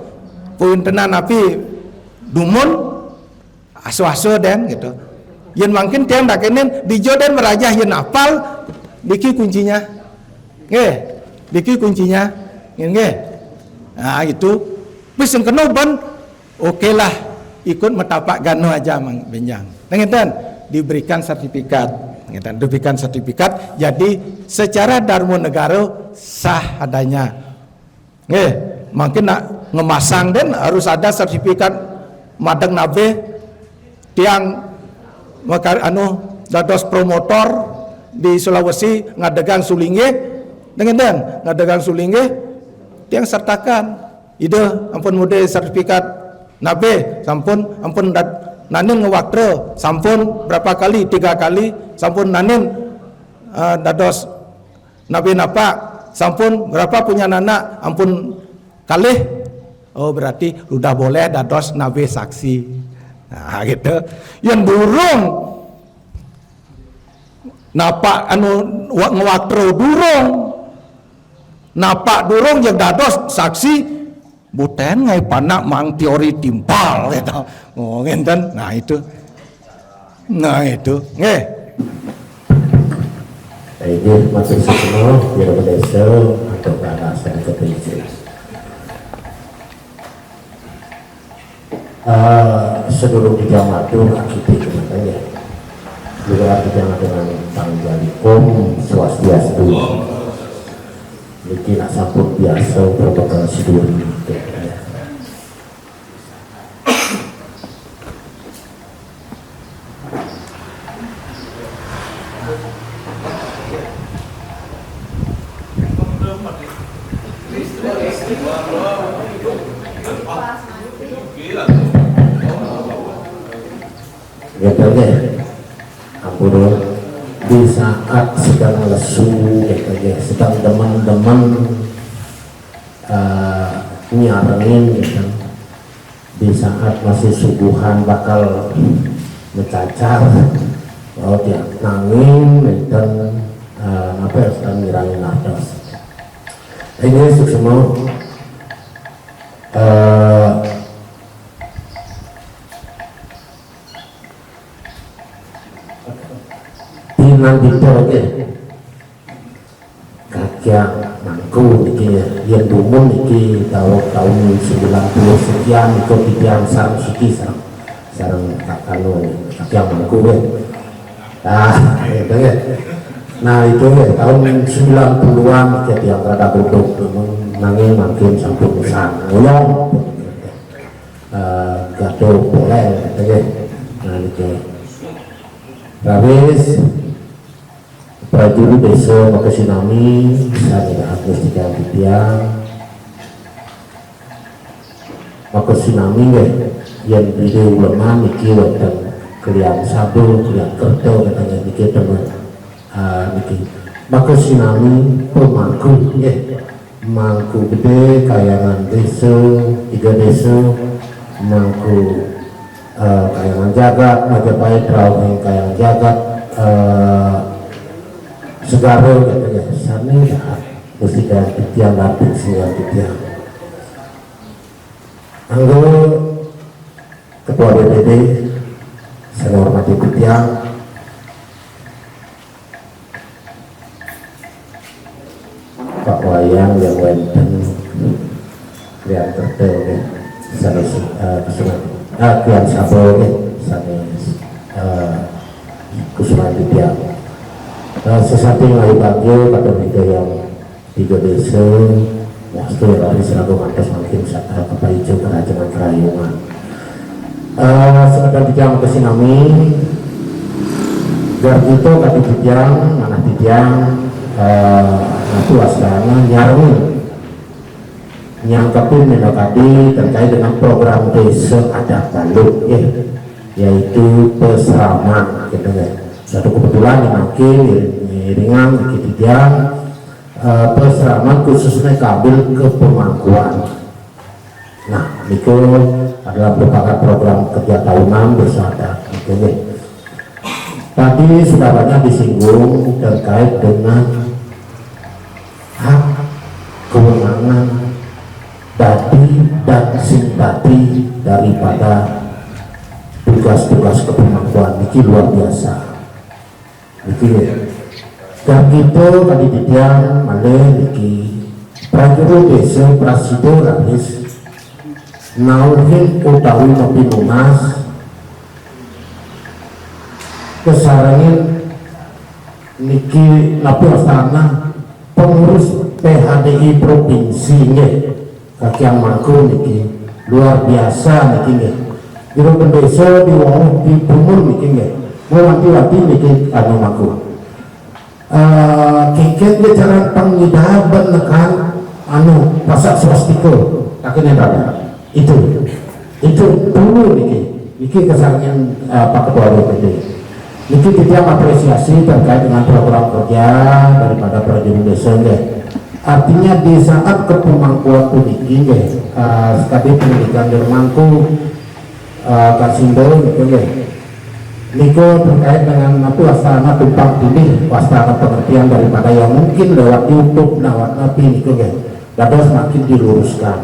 Speaker 2: pewintenan api dumun aso-aso den gitu yen mangkin tiang dakenen dijo den merajah yen apal diki kuncinya nggih diki kuncinya nggih nah itu wis kena ban oke lah ikut metapak gano aja mang benjang ngeten diberikan sertifikat ngeten diberikan sertifikat jadi secara darmo negara sah adanya nggih mungkin nak ngemasang dan harus ada sertifikat madeng nabe tiang makar dados promotor di Sulawesi ngadegang Sulinggih ngeten ngadegang Sulinggih tiang sertakan ide ampun mode sertifikat nabe sampun ampun nanin ngewaktre sampun berapa kali 3 kali sampun nanin dados nabe napa sampun berapa punya nana ampun kalih oh berarti udah boleh dados nabe saksi nah gitu yang durung napa ngewaktre durung napa durung yang dados saksi buten ngai panak mang teori timpal gitu. Oh ngenten. Nah itu nggih.
Speaker 10: Ini masih semua biar desa atau karena saya kepenci. Sebelum dijamatu arsitek katanya juga dijamah dengan Pangjalikum Swastiastu. Niki nak sampun biasa protokol sidur. Katanya, ampun di saat sedang lesu, katanya sedang teman-teman nyarengin, gitu. Di saat masih subuhan bakal mencacar, dia nanging dan apa ya sedang ngirangin atas. Ini semua pinan dito kakya mangku niki yang dumun niki tahun 90 sekian itu tiang sarang siki sarang kakalo kakya mangku nah itu tahun 90-an jadi yang rada duduk nanging makin sampun sang ngulong gaduh boleh nah itu habis prajurit desa Makasinami saya harus tidak tiang Makasinami yang beli ulama niki dan kalian sabul kalian kerto katanya niki teman niki Makasinami pemangku mangku gede kayangan desa 3 desa mangku kayangan jagat Majapahit Raung kayangan jagat Segaro katanya sana mesti kayak tiang lapis yang tiang anggo ketua DPD saya hormati tiang Pak Wayang yang wenten yang tertel sana kian sabo sana kusuman tiang sesamping lain bagio pada mereka yang 3 desa waktu dari selalu mantas makin apa hijau kerajaan kerayungan sekedar dijang Makasinami gar itu kati dijang mana dijang nanti wasdana nyarung nyangkepin menokadi terkait dengan program desa adat Baluk yaitu peseraman gitu satu kebetulan yang makin ringan ketidian peseraman khususnya kabel ke pemangkuan. Nah itu adalah merupakan program kerja tahunan bersama tadi sudah banyak disinggung terkait dengan hak kewenangan dadi dan simpati daripada tugas-tugas kepemangkuan ini luar biasa. Dan itu tadi didiang malih iki prajurit desa prasido ranis nauhin utawi nopi lunas kesarangin niki napi astana pengurus PHDI provinsinya kakian mangku niki luar biasa niki biro pendesa di wong di Bungur niki wanti-wanti niki anu mangku keket dia cara pengidaban nekan anu pasak swastika akhirnya ada itu dulu niki kesalahan Pak Ketua DPD niki kita apresiasi terkait dengan program kerja daripada prajurit desa artinya di saat kepemangkuan niki sekali pendidikan dari mangku Kasindo Niko terkait dengan wastana tumpang tindih wastana pengertian daripada yang mungkin lewat YouTube lewat nabi Niko dapat semakin diluruskan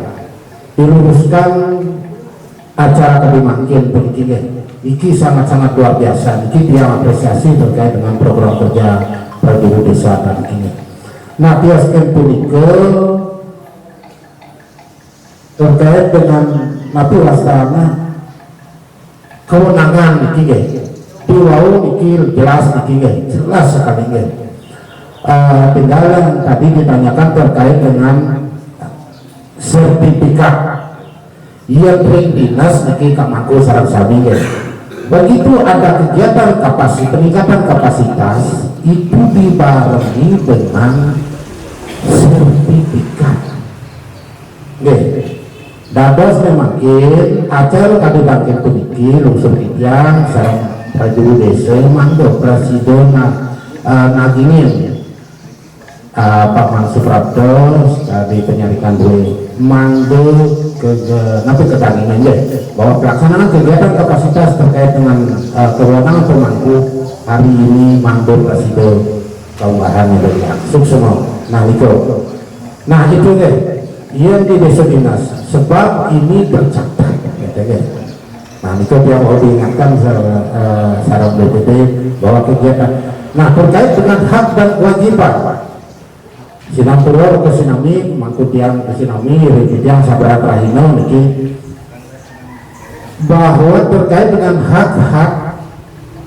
Speaker 10: acara kami makin begini iki sangat-sangat luar biasa iki dia apresiasi terkait dengan program kerja prajurit desa dan ini nah biaskan puniko terkait dengan nabi wastana kewenangan iki Pulau mikir jelas sekali tinggal tadi ditanyakan terkait dengan sertifikat yang dinas niki kamangku sarang sami begitu ada kegiatan peningkatan kapasitas itu dibarengi dengan sertifikat dados memakin acara kado bangkit puniki lungsur tiang sarang prajurit desa manggo presiden nagingin Pak Mansur Prapto tadi penyarikan dulu manggo nanti ketanginan ya bahwa pelaksanaan kegiatan kapasitas terkait dengan kewenangan pemangku hari ini mandur Presiden Kaumbahan Indonesia Suksema. Nah itu deh yang di desa dinas sebab ini tercatat gitu ya. Nah itu yang mau diingatkan secara BPD bahwa kegiatan nah terkait dengan hak dan kewajiban Sinampura ke Sinami, mangku tiang ke Sinami, tiang Sabara Rahino niki bahwa terkait dengan hak-hak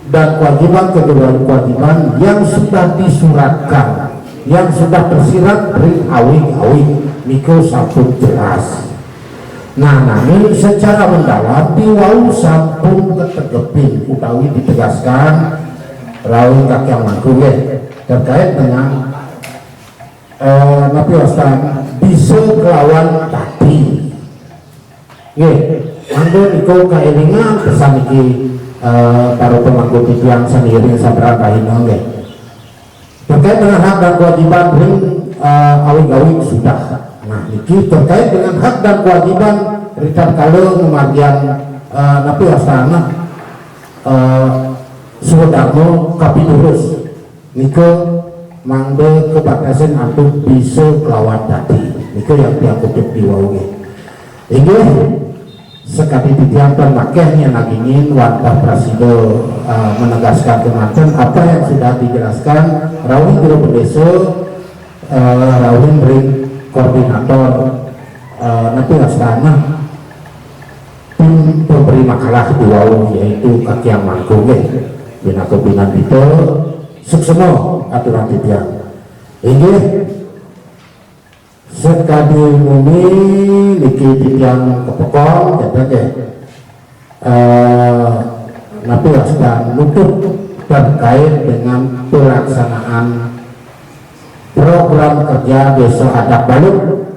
Speaker 10: dan kewajiban yang sudah disuratkan, yang sudah tersirat ring awi niku sampun jelas. Nah, namun secara mendalam diwau sampun ketegepin utawi ditegaskan rawuh kakek mangku terkait dengan napi wastan bisa kelawan tadi manggo niku kaelingan pesan iki para pemangku titiang sendiri sabra kahino terkait dengan hak dan kewajiban ring awing-awing sudah. Nah niki terkait dengan hak dan kewajiban Richard kalau kemagian napi wastan Sudarmo Kapidurus niku mangde kebatasan untuk bisa kelawan tadi itu yang dia kutip di wawge ini sekali didiamkan makanya lagi ingin wantah Prasido menegaskan kematian apa yang sudah dijelaskan Rawin Guru Pedesa Rawin Ring Koordinator nanti Astana tim pemberi makalah di wawge yaitu kaki yang mangkung bina kebinan itu Suksema aturan titiang ini sekali umumi niki titiang kepokong katanya napi asal nutup terkait dengan pelaksanaan program kerja desa adat balut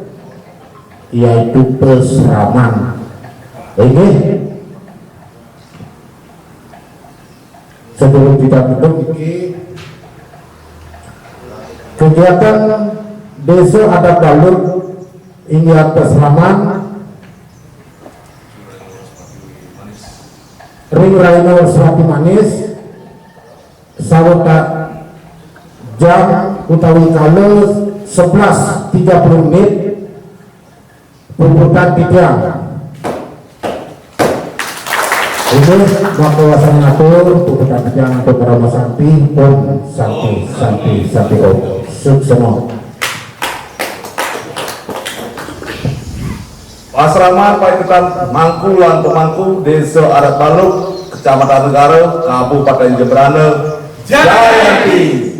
Speaker 10: yaitu peseraman ini sebelum kita tutup ini kegiatan desa adat balut hingga peseraman ring Raino Serati Manis saweta jam utawi kalau 11.30 menit pembukaan titiang ini waktu wasan ngatur pembukaan titiang untuk Romo Santi Om Santi Om Suksema.
Speaker 1: Pasraman Paiketan Mangkulan Pemangku Desa Adat Baluk Kecamatan Negara Kabupaten Jemberana Jayanti.